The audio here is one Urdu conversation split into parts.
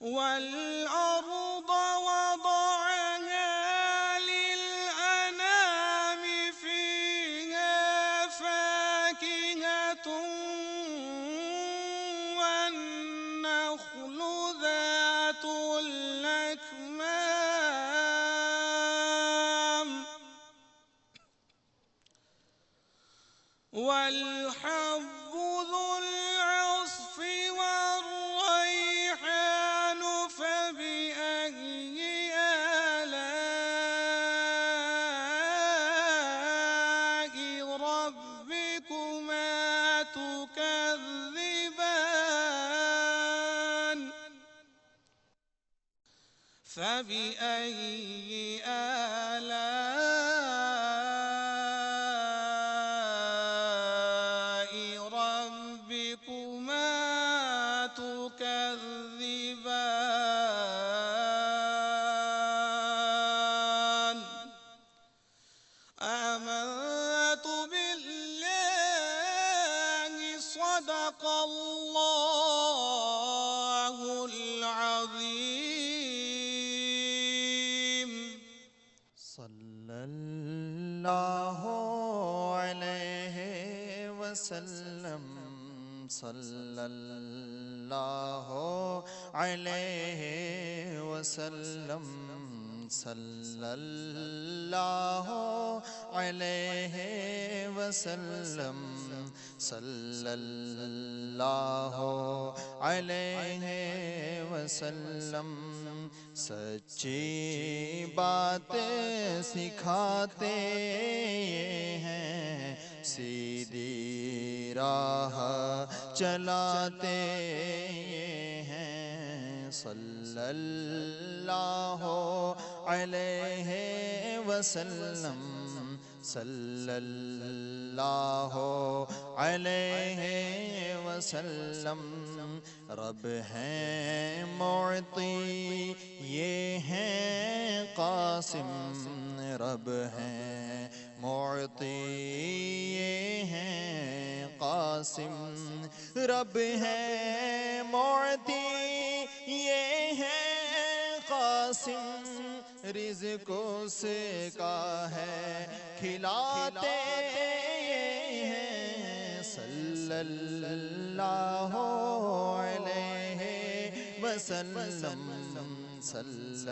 والأرض وضعها للأنام، فيها فاكهة والنخل ذات الأكمام، والحب ذو العصف والريحان، فبأي آلاء ربكما تكذبان؟ فبأي آلاء ربكما تكذبان؟ آمنت بالله، صدق الله العظيم. اللہ علیہ وسلم صلی اللہ علیہ وسلم صلی اللہ علیہ وسلم صلی اللہ علیہ وسلم سچی بات سکھاتے ہیں سیدھی راہ چلاتے ہیں صلی اللہ علیہ وسلم صلی اللہ علیہ وسلم رب ہیں معطی یہ ہیں قاسم رب ہیں معطی یہ ہیں قاسم رب ہیں معطی یہ ہیں قاسم رزق سے کا ہے کھلاتے ہیں صلی اللہ علیہ وسلم صلی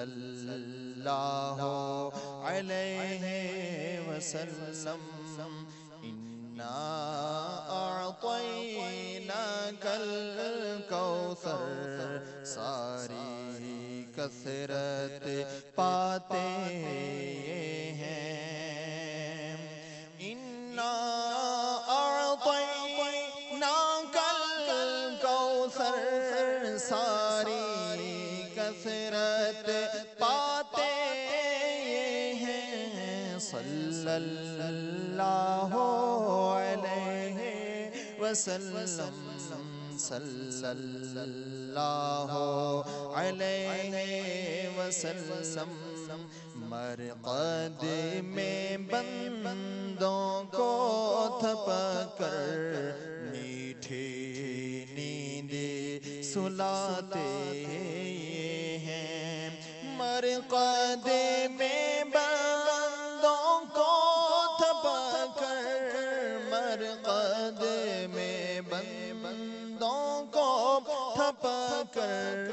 اللہ علیہ وسلم انا اعطیناک الکوثر ساری کثرت پاتے ہیں انا اعطیناک الکوثر ساری کثرت پاتے ہیں صلی اللہ علیہ وسلم صلی اللہ علیہ وسلم مرقد میں بندوں کو تھپک کر میٹھی نیند سلاتے ہیں مرقد میں بندوں کو تھپک کر مرقد میں بندوں کو تھپک کر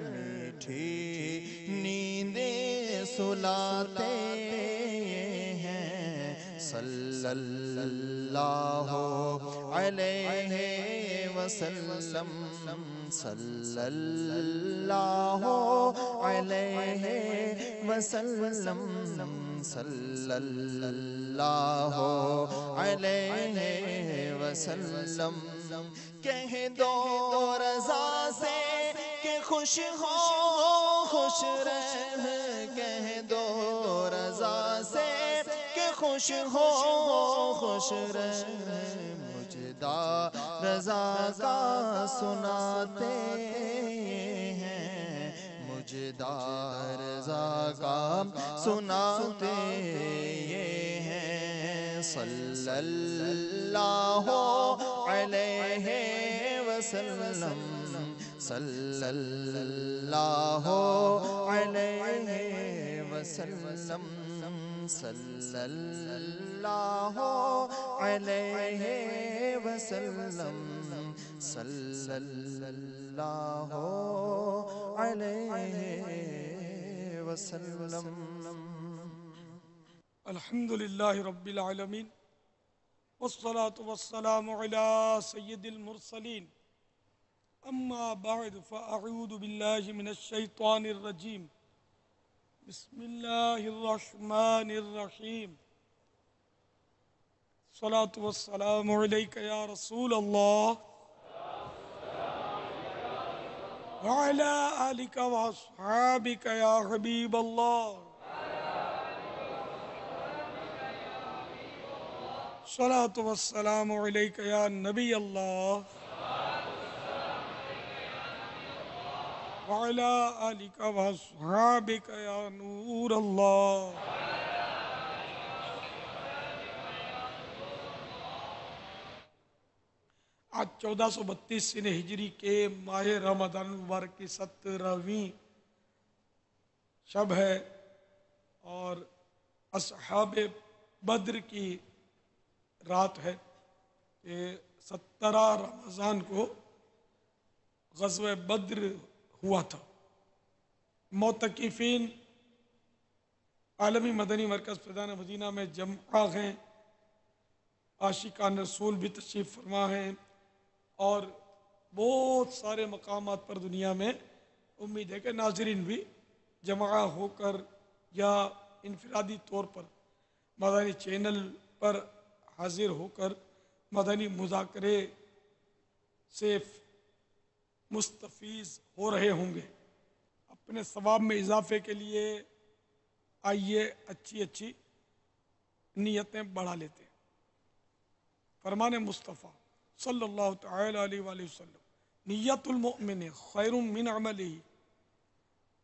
میٹھی نیندیں سلاتے ہیں صلی اللہ علیہ وسلم صلی اللہ علیہ وسلم صلی اللہ علیہ وسلم کہہ دو رضا سے کہ خوش ہو خوش رہ کہہ دو رضا سے کہ خوش ہو خوش رہ مجدہ رضا کا سناتے ہیں مجدہ رضا کا سناتے ہیں صلی اللہ علیہ وسلم صلی اللہ علیہ وسلم صلی اللہ علیہ وسلم صلی اللہ علیہ وسلم الحمد للہ رب العالمین والصلاة والسلام على سید المرسلین اما بعد فاعوذ باللہ من الشیطان الرجیم بسم اللہ الرحمن الرحیم الصلاة والسلام علیک یا رسول اللہ وعلى آلک واصحابک یا حبیب اللہ الصلاة والسلام علیک یا نبی اللہ وعلى آلک واصحابک یا نور اللہ آج 1432 سن ہجری کے ماہ رمضان مبارک کی 17ویں شب ہے اور اصحاب بدر کی رات ہے کہ 17 رمضان کو غزوہ بدر ہوا تھا۔ معتکفین عالمی مدنی مرکز فیضان مدینہ میں جمع ہیں، عاشقان رسول بھی تشریف فرما ہیں، اور بہت سارے مقامات پر دنیا میں امید ہے کہ ناظرین بھی جمع ہو کر یا انفرادی طور پر مدنی چینل پر حاضر ہو کر مدنی مذاکرے سے مستفیض ہو رہے ہوں گے۔ اپنے ثواب میں اضافے کے لیے آئیے اچھی نیتیں بڑھا لیتے ہیں۔ فرمان مصطفیٰ صلی اللہ تعالی علیہ وآلہ وسلم، نیت المؤمن خیر من عملہ،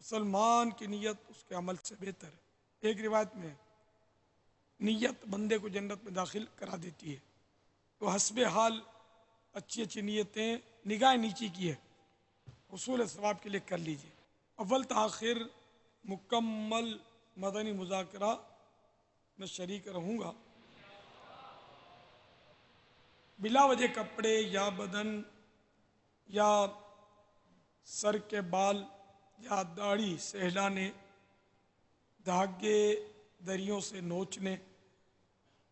مسلمان کی نیت اس کے عمل سے بہتر ہے۔ ایک روایت میں نیت بندے کو جنت میں داخل کرا دیتی ہے۔ تو حسب حال اچھی نیتیں نگاہ نیچی کی ہے، حصول ثواب کے لیے کر لیجیے۔ اول تاخیر مکمل مدنی مذاکرہ میں شریک رہوں گا۔ بلا وجہ کپڑے یا بدن یا سر کے بال یا داڑھی سہلانے، دھاگے دریوں سے نوچنے،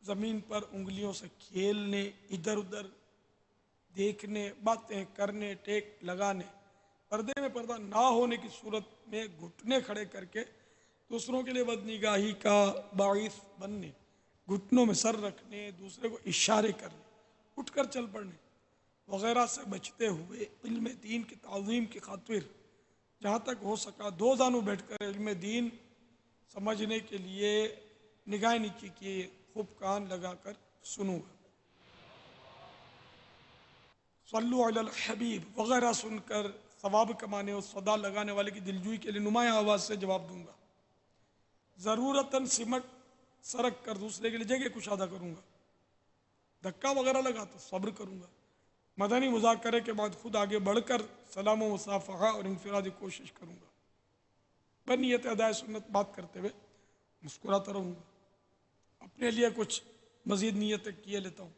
زمین پر انگلیوں سے کھیلنے، ادھر ادھر دیکھنے، باتیں کرنے، ٹیک لگانے، پردے میں پردہ نہ ہونے کی صورت میں گھٹنے کھڑے کر کے دوسروں کے لیے بدنگاہی کا باعث بننے، گھٹنوں میں سر رکھنے، دوسرے کو اشارے کرنے، اٹھ کر چل پڑنے وغیرہ سے بچتے ہوئے علم دین کی تعظیم کی خاطر جہاں تک ہو سکا دو زانوں بیٹھ کر علم دین سمجھنے کے لیے نگاہ نیچی کیے، خوب کان لگا کر سنوں گا۔ صلو علی الحبیب وغیرہ سن کر ثواب کمانے اور صدا لگانے والے کی دلجوئی کے لیے نمایاں آواز سے جواب دوں گا۔ ضرورتاً سمٹ سرک کر دوسرے کے لیے جگہ کشادہ کروں گا۔ دھکا وغیرہ لگا تو صبر کروں گا۔ مدنی مذاکرے کے بعد خود آگے بڑھ کر سلام و مصافحہ اور انفرادی کوشش کروں گا۔ بنیت ادائے سنت بات کرتے ہوئے مسکراتا رہوں گا۔ اپنے لیے کچھ مزید نیتیں کیے لیتا ہوں۔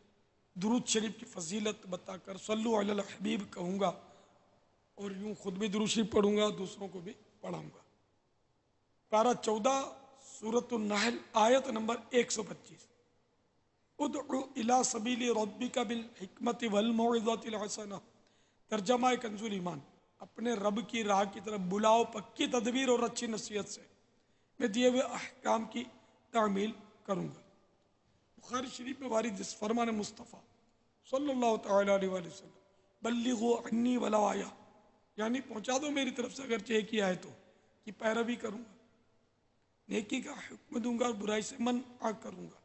درود شریف کی فضیلت بتا کر صلو علی الحبیب کہوں گا، اور یوں خود بھی درود شریف پڑھوں گا، دوسروں کو بھی پڑھاؤں گا۔ پارہ 14 سورۃ النحل آیت نمبر 125۔ ادعو الی سبیل ربک بالحکمت والموعظۃ الحسنہ، ترجمہ کنز ایمان، اپنے رب کی راہ کی طرف بلاؤ پکی تدبیر اور اچھی نصیحت سے، میں دیے ہوئے احکام کی تعمیل کروں گا۔ بخاری شریف میں وارد اس فرمان مصطفیٰ صلی اللہ تعالی علیہ وآلہ وسلم، بلغوا عنی ولو آیہ، یعنی پہنچا دو میری طرف سے اگرچہ ایک ہی آیت ہو، کی پیروی کروں گا، نیکی کا حکم دوں گا اور برائی سے منع کروں گا۔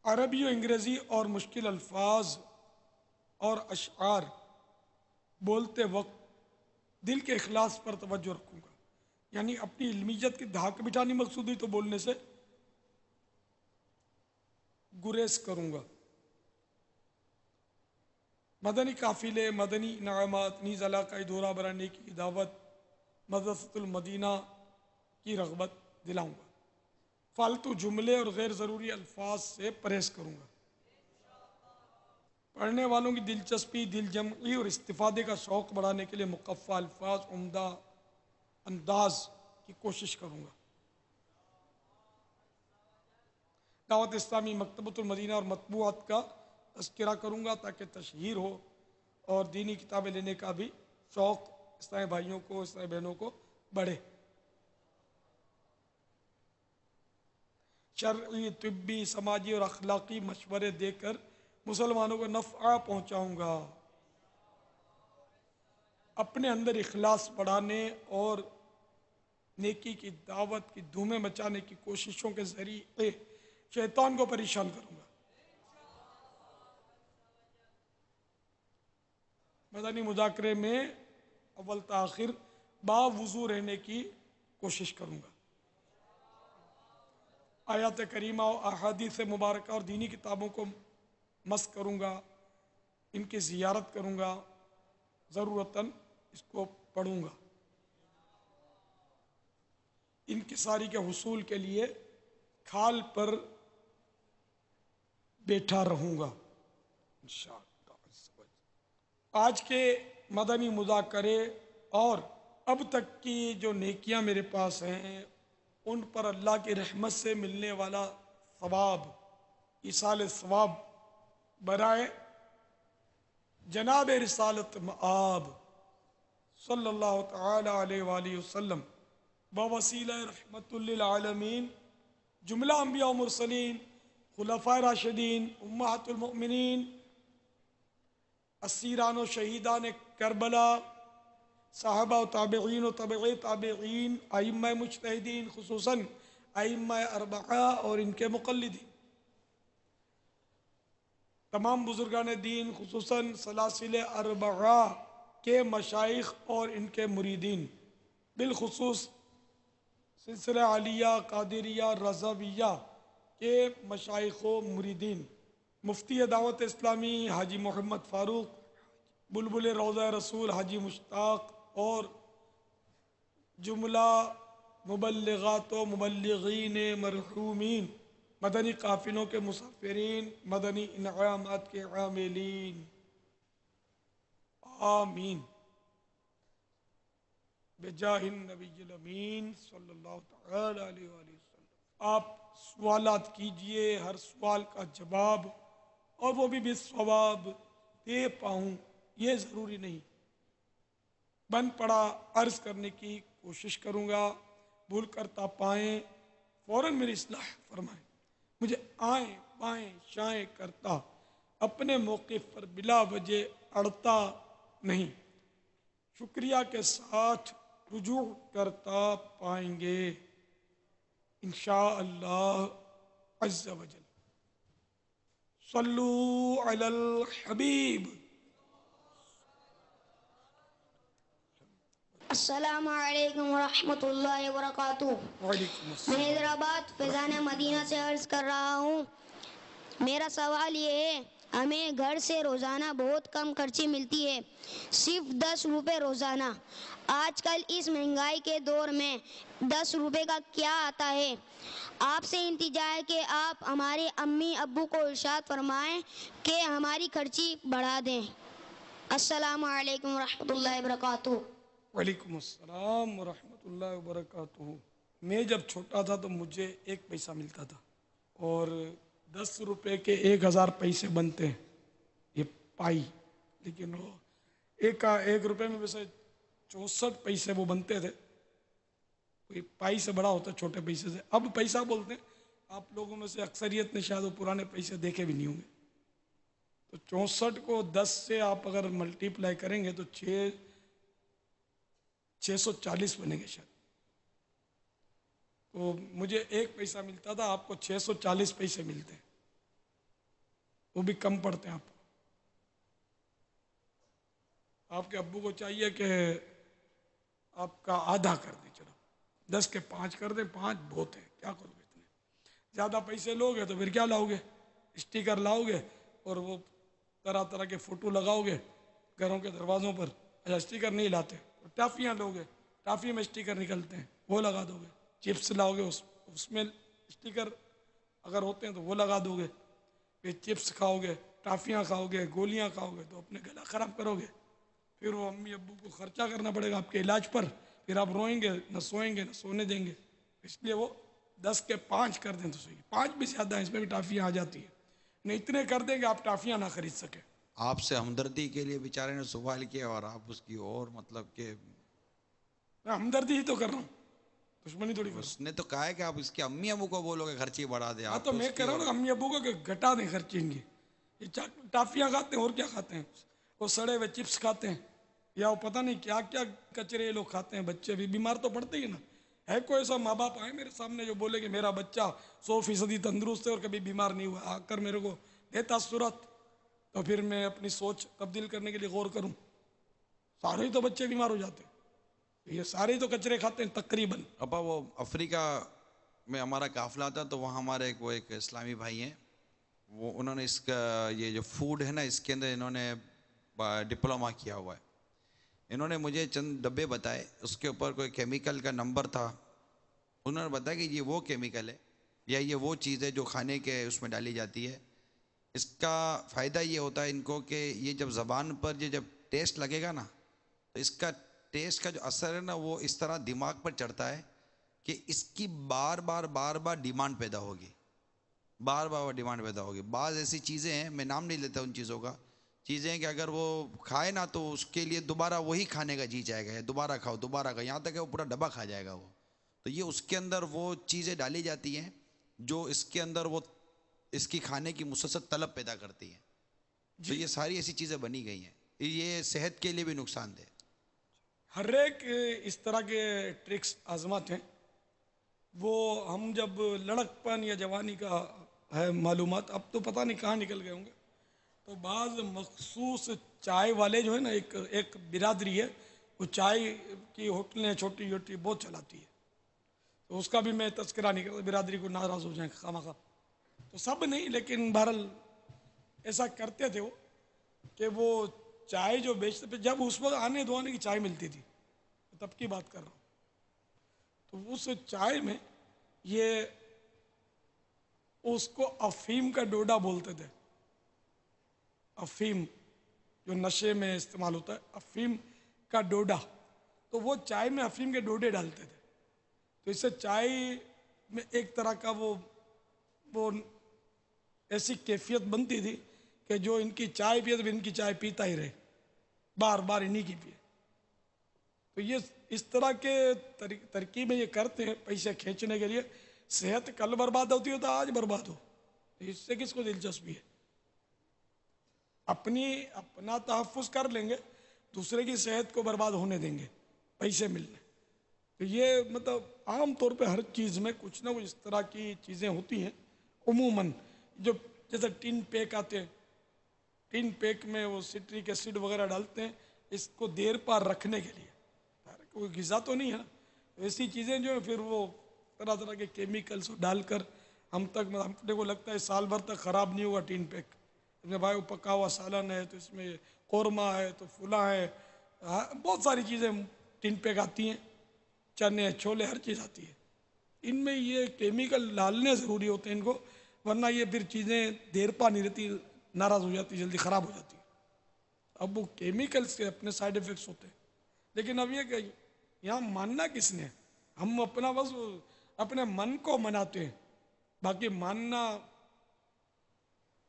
عربی و انگریزی اور مشکل الفاظ اور اشعار بولتے وقت دل کے اخلاص پر توجہ رکھوں گا، یعنی اپنی علمیت کی دھاک بٹھانی مقصود ہوئی تو بولنے سے گریز کروں گا۔ مدنی قافلے، مدنی انعامات، نیز علاقائی دورہ برانے کی دعوت، مدرسۃ المدینہ کی رغبت دلاؤں گا۔ فالتو جملے اور غیر ضروری الفاظ سے پرہیز کروں گا۔ پڑھنے والوں کی دلچسپی، دل جمعی اور استفادے کا شوق بڑھانے کے لیے مقفع الفاظ، عمدہ انداز کی کوشش کروں گا۔ دعوت اسلامی مکتبۃ المدینہ اور مطبوعات کا تذکرہ کروں گا تاکہ تشہیر ہو اور دینی کتابیں لینے کا بھی شوق اسلامی بھائیوں کو، اسلامی بہنوں کو بڑھے۔ شرعی، طبی، سماجی اور اخلاقی مشورے دے کر مسلمانوں کو نفع پہنچاؤں گا۔ اپنے اندر اخلاص بڑھانے اور نیکی کی دعوت کی دھومیں مچانے کی کوششوں کے ذریعے شیطان کو پریشان کروں گا۔ مدنی مذاکرے میں اول تاخیر باوضو رہنے کی کوشش کروں گا۔ آیات کریمہ و احادیث مبارکہ اور دینی کتابوں کو مس کروں گا، ان کی زیارت کروں گا، ضرورتاً اس کو پڑھوں گا۔ انکساری کے حصول کے لیے کھال پر بیٹھا رہوں گا انشاءاللہ۔ آج کے مدنی مذاکرے اور اب تک کی جو نیکیاں میرے پاس ہیں ان پر اللہ کی رحمت سے ملنے والا ثواب، ایصال ثواب برائے جناب رسالت مآب صلی اللہ تعالی علیہ وآلہ وسلم بوسیلہ رحمت للعالمین جملہ انبیاء و مرسلین، خلفائے راشدین، امہات المؤمنین، اسیران و شہیدان کربلا، صحابہ و تابعین و تابعی تابعین، ائمہ مجتہدین خصوصاً ائمہ اربعہ اور ان کے مقلدین، تمام بزرگان دین خصوصاً سلاسل اربعہ کے مشائخ اور ان کے مریدین، بالخصوص سلسلہ عالیہ، قادریہ، رضویہ کے مشائخ و مریدین، مفتی دعوت اسلامی حاجی محمد فاروق، بلبل روضہ رسول حاجی مشتاق اور جملہ مبلغات و مبلغین مرحومین، مدنی قافلوں کے مسافرین، مدنی انعامات کے عاملین، آمین بجاہ النبی الامین صلی اللہ تعالی علیہ وآلہ وسلم۔ آپ سوالات کیجئے، ہر سوال کا جواب اور وہ بھی بالصواب دے پاؤں یہ ضروری نہیں، بن پڑا عرض کرنے کی کوشش کروں گا، بھول کرتا پائیں فوراً میری اصلاح فرمائیں، مجھے آئیں بائیں شائیں کرتا اپنے موقف پر بلا وجہ اڑتا نہیں، شکریہ کے ساتھ رجوع کرتا پائیں گے انشاءاللہ عز و جل۔ صلو علی الحبیب۔ السلام علیکم ورحمۃ اللہ وبرکاتہ۔ وعلیکم میں السلام۔ حیدرآباد فیضان مدینہ سے عرض کر رہا ہوں، میرا سوال یہ ہے، ہمیں گھر سے روزانہ بہت کم خرچی ملتی ہے، صرف 10 روپے روزانہ۔ آج کل اس مہنگائی کے دور میں 10 روپے کا کیا آتا ہے؟ آپ سے التجا ہے کہ آپ ہمارے امی ابو کو ارشاد فرمائیں کہ ہماری خرچی بڑھا دیں۔ السلام علیکم ورحمۃ اللہ وبرکاتہ۔ وعلیکم السلام ورحمۃ اللہ وبرکاتہ۔ میں جب چھوٹا تھا تو مجھے 1 پیسہ ملتا تھا اور 10 روپے کے 1000 پیسے بنتے ہیں، یہ پائی، لیکن وہ ایک روپے میں ویسے 64 پیسے وہ بنتے تھے، کوئی پائی سے بڑا ہوتا ہے چھوٹے پیسے سے۔ اب پیسہ بولتے ہیں، آپ لوگوں میں سے اکثریت نے شاید وہ پرانے پیسے دیکھے بھی نہیں ہوں گے، تو 64 کو 10 سے آپ اگر ملٹی پلائی کریں گے تو 640 بنیں گے شاید۔ تو مجھے 1 پیسہ ملتا تھا، آپ کو 640 پیسے ملتے ہیں، وہ بھی کم پڑتے ہیں آپ کو۔ آپ کے ابو کو چاہیے کہ آپ کا آدھا کر دیں، چلو 10 کے 5 کر دیں، 5 بہت ہیں، کیا کرو گے اتنے زیادہ پیسے لوگے تو پھر کیا لاؤ گے؟ اسٹیکر لاؤ گے اور وہ طرح طرح کے فوٹو لگاؤ گے گھروں کے دروازوں پر۔ اچھا اسٹیکر نہیں لاتے تو ٹافیاں لوگے، ٹافی میں اسٹیکر نکلتے ہیں وہ لگا دو گے، چپس لاؤ گے اس میں اسٹیکر اگر ہوتے ہیں تو وہ لگا دو گے، پھر چپس کھاؤ گے، ٹافیاں کھاؤ گے، گولیاں کھاؤ گے تو اپنے گلا خراب کرو گے، پھر وہ امی ابو کو خرچہ کرنا پڑے گا آپ کے علاج پر، پھر آپ روئیں گے، نہ سوئیں گے نہ سونے دیں گے۔ اس لیے وہ 10 کے 5 کر دیں تو صحیح، 5 بھی زیادہ ہیں، اس میں بھی ٹافیاں آ جاتی ہیں، نہیں اتنے کر دیں کہ آپ ٹافیاں نہ خرید سکیں۔ آپ سے ہمدردی کے لیے بیچارے نے سوال کیا اور آپ اس کی اور مطلب کہ میں ہمدردی ہی تو کر رہا ہوں، دشمنی تھوڑی کر رہا ہوں۔ اس نے تو کہا ہے کہ آپ اس کے امی ابو کو بولو کہ خرچی بڑھا دے۔ ہاں آپ تو میں اس کہہ رہا ہوں نا امی ابو کو کہ گھٹا دیں خرچی ان کی، یہ ٹافیاں کھاتے ہیں اور کیا کھاتے ہیں، وہ سڑے ہوئے چپس کھاتے ہیں، یا وہ پتہ نہیں کیا کیا کچرے یہ لوگ کھاتے ہیں، بچے بھی بیمار تو پڑتے ہی نا۔ ہے کوئی ایسا ماں باپ آئے میرے سامنے جو بولے کہ میرا بچہ 100% تندرست ہے اور کبھی بیمار نہیں ہوا، آ کر میرے کو دے تاثرات، تو پھر میں اپنی سوچ تبدیل کرنے کے لیے غور کروں۔ سارے ہی تو بچے بیمار ہو جاتے ہیں، یہ سارے ہی تو کچرے کھاتے ہیں تقریباً۔ ابا وہ افریقہ میں ہمارا قافلہ تھا تو وہاں ہمارے ایک اسلامی بھائی ہیں، وہ انہوں نے اس کا یہ جو فوڈ ہے نا اس کے اندر انہوں نے ڈپلوما کیا ہوا ہے۔ انہوں نے مجھے چند ڈبے بتائے، اس کے اوپر کوئی کیمیکل کا نمبر تھا، انہوں نے بتایا کہ یہ وہ کیمیکل ہے یا یہ وہ چیز ہے جو کھانے کے اس میں ڈالی جاتی ہے. اس کا فائدہ یہ ہوتا ہے ان کو کہ یہ جب زبان پر یہ جب ٹیسٹ لگے گا نا تو اس کا ٹیسٹ کا جو اثر ہے نا وہ اس طرح دماغ پر چڑھتا ہے کہ اس کی بار بار ڈیمانڈ پیدا ہوگی، بار ڈیمانڈ پیدا ہوگی. بعض ایسی چیزیں ہیں، میں نام نہیں لیتا ان چیزوں کا، چیزیں ہیں کہ اگر وہ کھائے نا تو اس کے لیے دوبارہ وہی کھانے کا جی جائے گا، دوبارہ کھاؤ، یہاں تک کہ وہ پورا ڈبہ کھا جائے گا وہ. تو یہ اس کے اندر وہ چیزیں ڈالی جاتی ہیں جو اس کے اندر وہ اس کی کھانے کی مسلسل طلب پیدا کرتی ہیں. تو یہ ساری ایسی چیزیں بنی گئی ہیں، یہ صحت کے لیے بھی نقصان دہ. ہر ایک اس طرح کے ٹرکس آزماتے ہیں. وہ ہم جب لڑکپن یا جوانی کا ہے معلومات، اب تو پتہ نہیں کہاں نکل گئے ہوں گے، تو بعض مخصوص چائے والے جو ہے نا، ایک برادری ہے وہ چائے کی ہوٹلیں چھوٹی چھوٹی بہت چلاتی ہے. تو اس کا بھی میں تذکرہ نہیں کرتا، برادری کو ناراض ہو جائیں خواہ. تو سب نہیں، لیکن بہرحال ایسا کرتے تھے وہ کہ وہ چائے جو بیچتے تھے، جب اس وقت آنے دھونے کی چائے ملتی تھی، تب کی بات کر رہا ہوں، تو اس چائے میں یہ اس کو افیم کا ڈوڈا بولتے تھے. افیم جو نشے میں استعمال ہوتا ہے، افیم کا ڈوڈا. تو وہ چائے میں افیم کے ڈوڈے ڈالتے تھے. تو اس سے چائے میں ایک طرح کا وہ ایسی کیفیت بنتی تھی کہ جو ان کی چائے پیے تو ان کی چائے پیتا ہی رہے، بار بار انہی کی پیے. تو یہ اس طرح کے ترکیبیں یہ کرتے ہیں پیسے کھینچنے کے لیے. صحت کل برباد ہوتی ہے تو آج برباد ہو، اس سے کس کو دلچسپی ہے؟ اپنا تحفظ کر لیں گے، دوسرے کی صحت کو برباد ہونے دیں گے پیسے ملنے. تو یہ مطلب عام طور پہ ہر چیز میں کچھ نہ کچھ اس طرح کی چیزیں ہوتی ہیں. عموماً جو جیسے ٹین پیک آتے ہیں، ٹین پیک میں وہ سٹرک ایسڈ وغیرہ ڈالتے ہیں اس کو دیر پار رکھنے کے لیے. کوئی غذا تو نہیں ہے نا، ایسی چیزیں جو ہیں پھر وہ طرح طرح کے کیمیکلز ڈال کر ہم کو لگتا ہے سال بھر تک خراب نہیں ہوگا ٹین پیک. بھائی وہ پکا ہوا سالن ہے تو اس میں قورمہ ہے تو فلاں ہے، بہت ساری چیزیں ٹین پیک آتی ہیں، چنے چھولے ہر چیز آتی ہے. ان میں یہ کیمیکل ڈالنے ضروری ہوتے ہیں ان کو، ورنہ یہ پھر چیزیں دیر پا نہیں رہتی، ناراض ہو جاتی، جلدی خراب ہو جاتی. اب وہ کیمیکلز کے اپنے سائیڈ ایفیکٹس ہوتے ہیں. لیکن اب یہ کہ یہاں ماننا کس نے؟ ہم اپنا بس اپنے من کو مناتے ہیں، باقی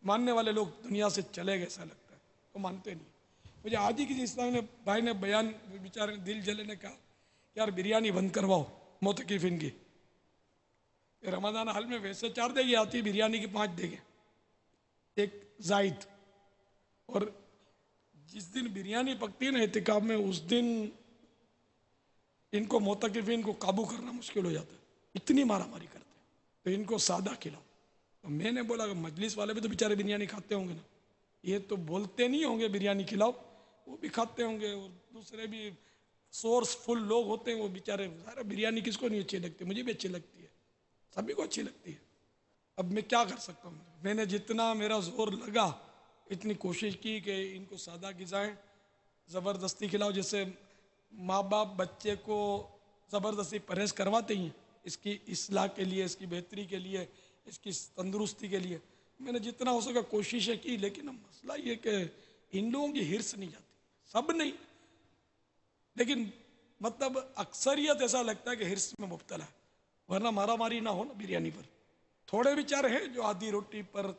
ماننے والے لوگ دنیا سے چلے گئے ایسا لگتا ہے، وہ مانتے نہیں. مجھے آج ہی کسی اسلامی بھائی نے بیان، بیچارے دل جلے نے کہا یار بریانی بند کرواؤ معتکفین کی. رمضان حال میں ویسے 4 دیگیں آتی، بریانی کی 5 دیگیں، ایک زائد. اور جس دن بریانی پکتی ہے نا اعتکاف میں، اس دن ان کو معتکفین کو قابو کرنا مشکل ہو جاتا ہے، اتنی مارا ماری کرتے ہیں. تو ان کو سادہ کھلاؤ. تو میں نے بولا کہ مجلس والے بھی تو بیچارے بریانی کھاتے ہوں گے نا، یہ تو بولتے نہیں ہوں گے بریانی کھلاؤ، وہ بھی کھاتے ہوں گے. اور دوسرے بھی سورس فل لوگ ہوتے ہیں، وہ بیچارے سارا بریانی کس کو نہیں اچھی لگتی؟ مجھے بھی اچھی لگتی ہے، سبھی کو اچھی لگتی ہے. اب میں کیا کر سکتا ہوں؟ میں نے جتنا میرا زور لگا اتنی کوشش کی کہ ان کو سادہ غذائیں زبردستی کھلاؤ. جیسے ماں باپ بچے کو زبردستی پرہیز کرواتے ہیں اس کی اصلاح کے لیے، اس کی بہتری کے لیے، اس کی تندرستی کے لیے. میں نے جتنا ہو سکا کوششیں کی، لیکن مسئلہ یہ کہ ان لوگوں کی ہرس نہیں جاتی، سب نہیں، لیکن مطلب اکثریت ایسا لگتا ہے کہ ہرس میں مبتلا ہے. ورنہ مارا ماری نہ ہو نا بریانی پر. تھوڑے بیچارے ہیں جو آدھی روٹی پر.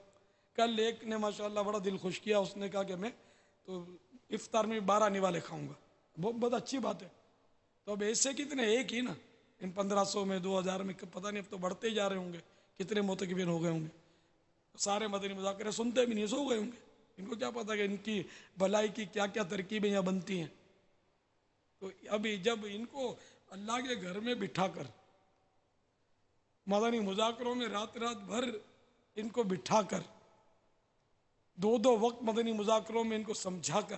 کل ایک نے ماشاءاللہ بڑا دل خوش کیا، اس نے کہا کہ میں تو افطار میں 12 نوالے کھاؤں گا. بہت اچھی بات ہے. تو اب ایسے کتنے، ایک ہی نا، ان 1500 میں 2000 میں پتہ نہیں، اب تو بڑھتے ہی جا رہے ہوں گے، کتنے معتکفین ہو گئے ہوں گے. سارے مدنی مذاکرے سنتے بھی نہیں، سو گئے ہوں گے. ان کو کیا پتا کہ ان کی بھلائی کی کیا کیا ترکیبیں یہاں بنتی ہیں. تو ابھی جب ان کو اللہ کے گھر میں بٹھا کر مدنی مذاکروں میں رات بھر ان کو بٹھا کر 2 وقت مدنی مذاکروں میں ان کو سمجھا کر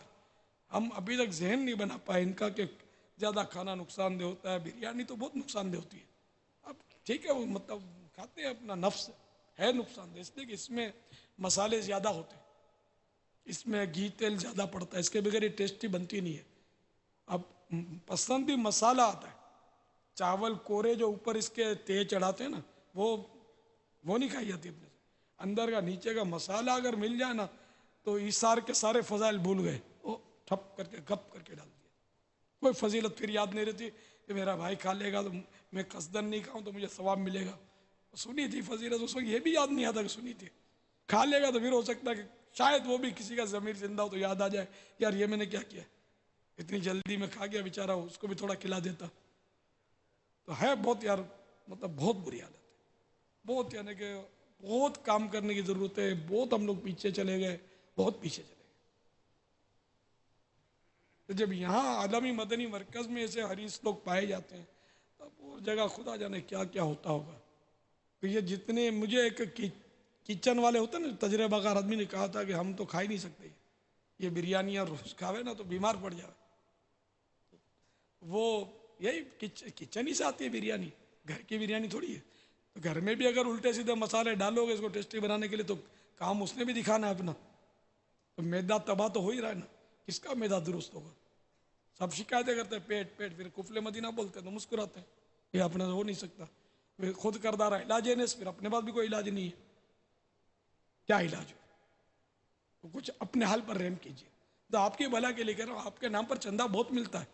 ہم ابھی تک ذہن نہیں بنا پائے ان کا کہ زیادہ کھانا نقصان دہ ہوتا ہے. بریانی تو بہت نقصان دہ ہوتی ہے. اب ٹھیک ہے، وہ مطلب کھاتے ہیں، اپنا نفس ہے نقصان دہ، اس لیے کہ اس میں مسالے زیادہ ہوتے ہیں، اس میں گھی تیل زیادہ پڑتا ہے، اس کے بغیر یہ ٹیسٹی بنتی نہیں ہے. اب پسند بھی مسالہ آتا ہے. چاول کورے جو اوپر اس کے تیز چڑھاتے ہیں نا، وہ وہ نہیں کھائی جاتی اپنے سے. اندر کا نیچے کا مسالہ اگر مل جائے نا تو ایثار کے سارے فضائل بھول گئے, وہ ٹھپ کر کے گپ کر کے ڈال دیا. کوئی فضیلت پھر یاد نہیں رہتی کہ میرا بھائی کھا لے گا تو میں قصدن نہیں کھاؤں تو مجھے ثواب ملے گا. سنی تھی فضیلت, اس وقت یہ بھی یاد نہیں آتا کہ سنی تھی. کھا لے گا تو پھر ہو سکتا ہے کہ شاید وہ بھی کسی کا ضمیر زندہ ہو تو یاد آ جائے یار یہ میں نے کیا کیا, اتنی جلدی میں کھا گیا بیچارہ, اس کو بھی تھوڑا کھلا دیتا. تو ہے بہت یار, مطلب بہت بری حالت ہے, بہت, یعنی کہ بہت کام کرنے کی ضرورت ہے. بہت ہم لوگ پیچھے چلے گئے, بہت پیچھے چلے گئے. تو جب یہاں عالمی مدنی مرکز میں ایسے حریص لوگ پائے جاتے ہیں تب اور جگہ خدا جانے کیا کیا ہوتا ہوگا. تو یہ جتنے مجھے ایک کچن والے ہوتے ہیں نا, تجربہ کار آدمی نے کہا تھا کہ ہم تو کھا ہی نہیں سکتے یہ بریانی اور روز کھاوے نا تو بیمار پڑ جائے. وہ یہی کچن ہی سے آتی ہے بریانی, گھر کی بریانی تھوڑی ہے. تو گھر میں بھی اگر الٹے سیدھے مسالے ڈالو گے اس کو ٹیسٹی بنانے کے لیے تو کام اس نے بھی دکھانا ہے اپنا. تو میدا تباہ تو ہو ہی رہا ہے نا, کس کا میدا درست ہوگا. سب شکایتیں کرتے ہیں پیٹ پیٹ, پھر کفل مدینہ بولتے ہیں تو مسکراتے ہیں, یہ اپنے سے ہو نہیں سکتا. پھر خود کردہ علاج ہے, پھر اپنے پاس بھی کوئی علاج نہیں ہے. کیا علاج ہو؟ تو کچھ اپنے حال پر رحم کیجیے. تو آپ کی بھلا کے لیے کہہ رہا ہوں, آپ کے نام پر چندہ بہت ملتا ہے,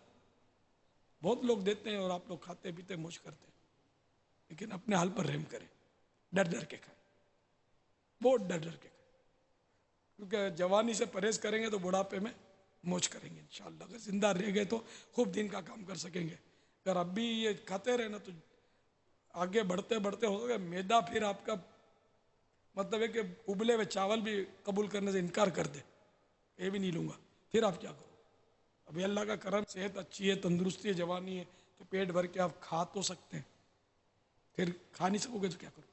بہت لوگ دیتے ہیں اور آپ لوگ کھاتے پیتے موج کرتے ہیں, لیکن اپنے حال پر رحم کریں, ڈر ڈر کے کھائیں, بہت ڈر ڈر کے کھائیں. کیونکہ جوانی سے پرہیز کریں گے تو بڑھاپے میں موج کریں گے انشاءاللہ. اگر زندہ رہ گئے تو خوب دین کا کام کر سکیں گے. اگر اب بھی یہ کھاتے رہے نا تو آگے بڑھتے بڑھتے ہو گئے میدا پھر آپ کا مطلب ہے کہ ابلے ہوئے چاول بھی قبول کرنے سے انکار کر دے, یہ بھی نہیں لوں گا, پھر آپ کیا کرو. ابھی اللہ کا کرم, صحت اچھی ہے, تندرستی ہے, جوانی ہے, تو پیٹ بھر کے آپ کھا تو سکتے ہیں. پھر کھا نہیں سکو گے تو کیا کرو.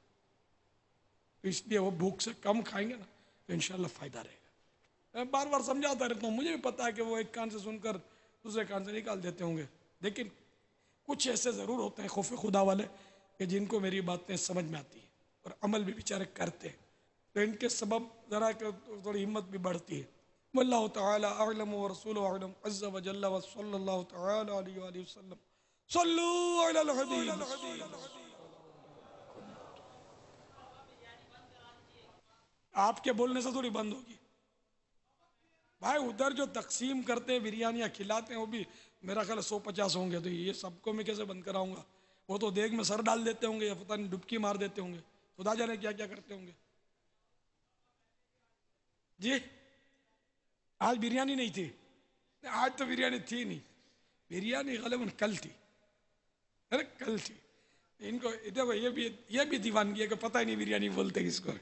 تو اس لیے وہ بھوک سے کم کھائیں گے نا تو انشاءاللہ فائدہ رہے گا. میں بار بار سمجھاتا رہتا ہوں, مجھے بھی پتا ہے کہ وہ ایک کان سے سن کر دوسرے کان سے نکال دیتے ہوں گے, لیکن کچھ ایسے ضرور ہوتے ہیں خوف خدا والے کہ جن کو میری باتیں سمجھ میں آتی ہیں اور عمل بھی بیچارے کرتے ہیں. تو ان کے سبب ذرا کہ تھوڑی ہمت بھی بڑھتی ہے. واللہ تعالی اعلم ورسولہ اعلم عز وجل وصلی اللہ تعالی علیہ وآلہ وسلم. صلو علی الحبیب. آپ کے بولنے سے تھوڑی بند ہوگی بھائی. ادھر جو تقسیم کرتے ہیں بریانیاں کھلاتے ہیں وہ بھی میرا خیال 150 ہوں گے, تو یہ سب کو میں کیسے بند کراؤں گا. وہ تو دیگ میں سر ڈال دیتے ہوں گے یا پتہ نہیں ڈبکی مار دیتے ہوں گے, خدا جانے کیا کیا کرتے ہوں گے. جی آج بریانی نہیں تھی, آج تو بریانی تھی نہیں, بریانی غالباً کل تھی, ارے کل تھی. ان کو دیکھو یہ بھی دیوانگی ہے کہ پتہ ہی نہیں بریانی بولتے کس کو.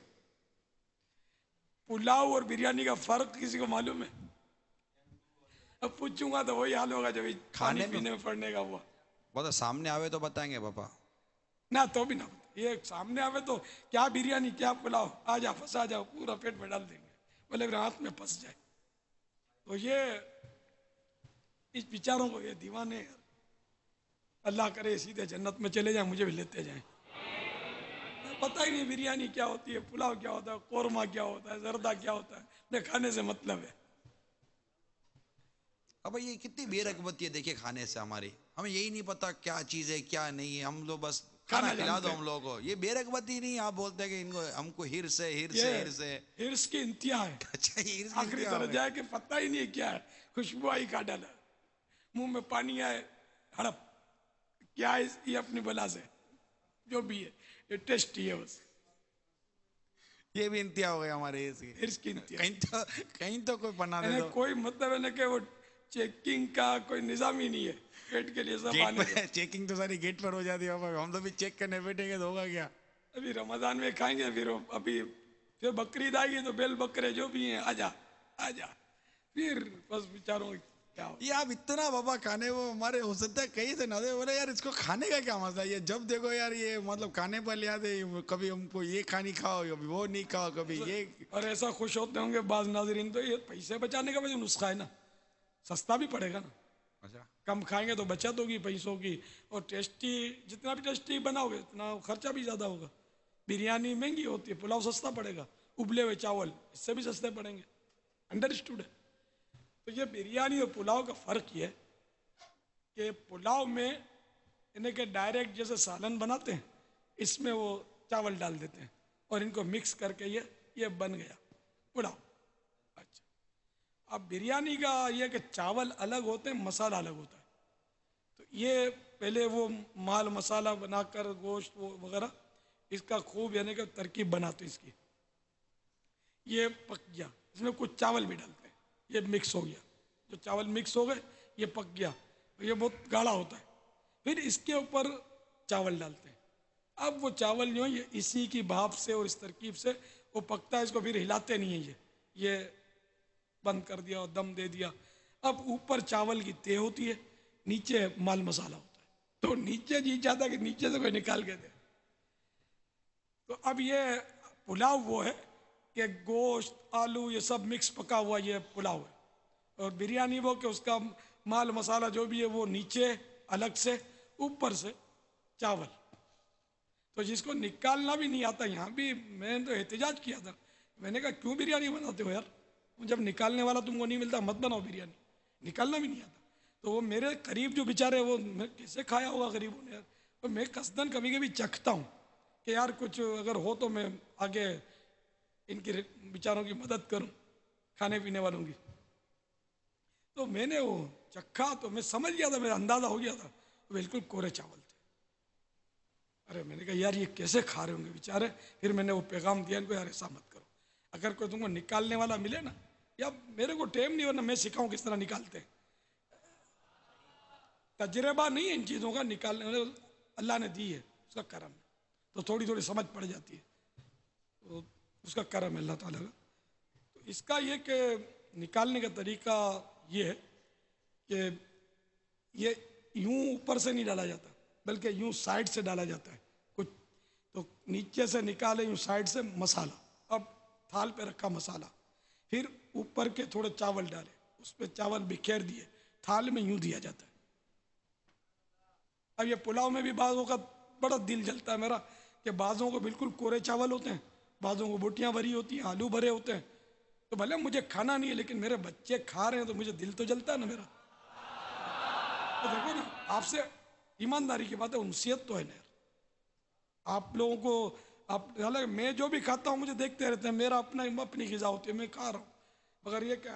پلاؤ اور بریانی کا فرق کسی کو معلوم ہے؟ اب پوچھوں گا تو وہی حال ہوگا جب کھانے پینے میں پڑنے کا ہوا. وہ تو سامنے آوے تو بتائیں گے پاپا. نہ تو بھی نہ, یہ سامنے آوے تو کیا بریانی کیا پلاؤ, آ جا پھنسا جاؤ, پورا پیٹ میں ڈال دیں گے, بولے پھر ہاتھ میں پھنس جائے. تو یہ اس بیچاروں کو یہ دیوانے, اللہ کرے سیدھے جنت میں چلے جائیں, مجھے بھی لیتے جائیں. پتہ ہی نہیں بریانی کیا ہوتی ہے, پلاؤ کیا ہوتا ہے, قورمہ کیا ہوتا ہے, زردہ کیا ہوتا ہے, میں کھانے سے مطلب ہے. اب یہ کتنی بے رغبتی ہے دیکھیے کھانے سے ہماری, ہمیں یہی نہیں پتا کیا چیز ہے کیا نہیں ہے, ہم لوگ بس کھانا کھلا دو ہم لوگوں کو. یہ بے رغبتی نہیں, آپ بولتے ہیں کہ ان کو ہم کو ہرس ہے. ہرس کی انتہا ہے, اچھا ہرس آخری درجہ ہے کہ پتہ ہی نہیں کیا ہے, خوشبو آئی کا ڈالا, منہ میں پانی آئے ہڑپ, کیا ہے یہ اپنی بلا سے, جو بھی ہے یہ ٹیسٹ ہی ہے بس. یہ بھی انتہا ہو گیا ہمارے ہرس کی انتہا. کہیں تو کوئی بنا دے دو. کوئی مطلب ہے نا کہ وہ چیکنگ کا کوئی نظام ہی نہیں ہے پیٹ کے لیے. سب آنے چیکنگ تو ساری گیٹ پر ہو جاتی ہے, ہم تو بھی چیک کرنے بیٹھیں گے تو ہوگا کیا. ابھی رمضان میں کھائیں گے, پھر ابھی پھر بقرعید آئے گی تو بیل بکرے جو بھی ہیں آجا, پھر بس بیچاروں کیا ہو. یہ آپ اتنا بابا کھانے وہ ہمارے ہو سکتا ہے کہیں سے نہ دے, بولے یار اس کو کھانے کا کیا مسئلہ ہے, یہ جب دیکھو یار یہ مطلب کھانے پر لے آتے, کبھی ہم کو یہ کھانی کھاؤ, کبھی وہ نہیں کھاؤ, کبھی یہ. اور ایسا خوش ہوتے ہوں گے بعض ناظرین, تو یہ پیسے بچانے کا وجہ نسخہ ہے نا, سستا بھی پڑے گا نا. اچھا کم کھائیں گے تو بچت ہوگی پیسوں کی, اور ٹیسٹی جتنا بھی ٹیسٹی بناؤ گے اتنا خرچہ بھی زیادہ ہوگا. بریانی مہنگی ہوتی ہے, پلاؤ سستا پڑے گا, ابلے ہوئے چاول اس سے بھی سستے پڑیں گے. انڈرسٹوڈ ہے. تو یہ بریانی اور پلاؤ کا فرق یہ ہے کہ پلاؤ میں انہیں کہ ڈائریکٹ جیسے سالن بناتے ہیں, اس میں وہ چاول ڈال دیتے ہیں, اور ان کو مکس کر کے یہ بن گیا پلاؤ. اچھا اب بریانی کا یہ کہ چاول الگ ہوتے ہیں، مسالہ الگ ہوتا ہے. تو یہ پہلے وہ مال مسالہ بنا کر گوشت وغیرہ اس کا خوب یعنی کہ ترکیب بناتے اس کی. یہ پک گیا، اس میں کچھ چاول بھی ڈالتے ہیں، یہ مکس ہو گیا. جو چاول مکس ہو گئے یہ پک گیا، یہ بہت گاڑھا ہوتا ہے. پھر اس کے اوپر چاول ڈالتے ہیں. اب وہ چاول جو ہے یہ اسی کی بھاپ سے اور اس ترکیب سے وہ پکتا ہے. اس کو پھر ہلاتے نہیں ہیں، یہ بند کر دیا اور دم دے دیا. اب اوپر چاول کی تہ ہوتی ہے، نیچے مال مسالہ ہوتا ہے. تو نیچے جی چاہتا ہے کہ نیچے سے کوئی نکال کے دے. تو اب یہ پلاؤ وہ ہے کہ گوشت آلو یہ سب مکس پکا ہوا یہ پلاؤ ہے. اور بریانی وہ کہ اس کا مال مسالہ جو بھی ہے وہ نیچے الگ سے، اوپر سے چاول. تو جس کو نکالنا بھی نہیں آتا، یہاں بھی میں نے تو احتجاج کیا تھا. میں نے کہا کیوں بریانی بناتے ہو یار، جب نکالنے والا تم کو نہیں ملتا مت بناؤ بریانی، نکالنا بھی نہیں آتا. تو وہ میرے قریب جو بیچارے وہ میں کیسے کھایا ہوگا غریبوں نے یار. تو میں قصداً کبھی کبھی چکھتا ہوں کہ یار کچھ اگر ہو تو میں آگے ان کی بیچاروں کی مدد کروں، کھانے پینے والوں کی. تو میں نے وہ چکھا تو میں سمجھ گیا تھا، میرا اندازہ ہو گیا تھا بالکل کورے چاول تھے. ارے میں نے کہا یار یہ کیسے کھا رہے ہوں گے بیچارے. پھر میں نے وہ پیغام دیا ان کو، یار ایسا مت کرو، اگر کوئی تم کو نکالنے والا ملے نا، یا میرے کو ٹائم نہیں ورنہ میں سکھاؤں کس طرح نکالتے ہیں. تجربہ نہیں ہے ان چیزوں کا نکالنے والا، اللہ نے دی ہے، اس کا کرم ہے. تو تھوڑی تھوڑی سمجھ پڑ جاتی ہے، تو اس کا کرم ہے اللہ تعالیٰ کا. تو اس کا یہ کہ نکالنے کا طریقہ یہ ہے کہ یہ یوں اوپر سے نہیں ڈالا جاتا بلکہ یوں سائڈ سے ڈالا جاتا ہے. کچھ تو نیچے سے نکالے یوں سائڈ سے مسالہ، اب تھال پہ رکھا مسالہ، پھر اوپر کے تھوڑے چاول ڈالے، اس پہ چاول بکھیر دیے، تھال میں یوں دیا جاتا ہے. اب یہ پلاؤ میں بھی بعضوں کا بڑا دل جلتا ہے میرا کہ بعضوں کو بالکل کورے چاول ہوتے ہیں، بعضوں کو بوٹیاں بھری ہوتی ہیں، آلو بھرے ہوتے ہیں. تو بھلے مجھے کھانا نہیں ہے لیکن میرے بچے کھا رہے ہیں تو مجھے دل تو جلتا ہے نا میرا. تو دیکھو نا، آپ سے ایمانداری کی بات ہے، انسیت تو ہے نا یار. آپ لوگوں کو حالانکہ میں جو بھی کھاتا ہوں مجھے دیکھتے رہتے ہیں، میرا اپنی غذا ہوتی ہے، میں کھا رہا ہوں، مگر یہ کہ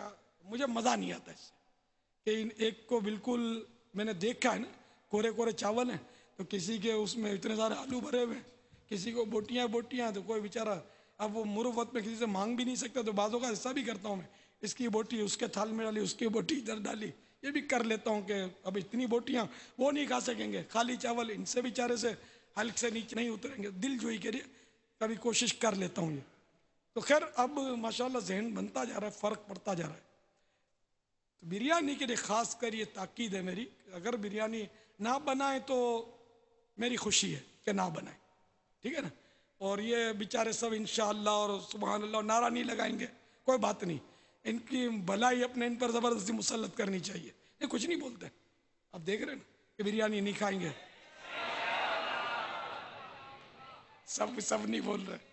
مجھے مزہ نہیں آتا اس سے کہ ایک کو بالکل میں نے دیکھا ہے نا کورے کورے چاول ہیں، تو کسی کے اس میں اتنے سارے آلو بھرے ہوئے ہیں، کسی کو بوٹیاں ہیں، تو کوئی بیچارہ اب وہ مروت میں کسی سے مانگ بھی نہیں سکتا. تو بعضوں کا حصہ بھی کرتا ہوں میں، اس کی بوٹی اس کے تھال میں ڈالی، اس کی بوٹی ادھر ڈالی. یہ بھی کر لیتا ہوں کہ اب اتنی بوٹیاں وہ نہیں کھا سکیں گے، خالی چاول ان سے بیچارے سے حلق سے نیچے نہیں اتریں گے. دل جوئی کے لیے کبھی کوشش کر لیتا ہوں یہ. تو خیر اب ماشاءاللہ ذہن بنتا جا رہا ہے، فرق پڑتا جا رہا ہے. تو بریانی کے لیے خاص کر یہ تاکید ہے میری، اگر بریانی نہ بنائیں تو میری خوشی ہے کہ نہ بنائیں، ٹھیک ہے نا. اور یہ بیچارے سب انشاءاللہ اور سبحان اللہ نعرہ نہیں لگائیں گے، کوئی بات نہیں، ان کی بھلائی اپنے ان پر زبردستی مسلط کرنی چاہیے. یہ کچھ نہیں بولتے، اب دیکھ رہے ہیں نا کہ بریانی نہیں کھائیں گے، سب نہیں بول رہے.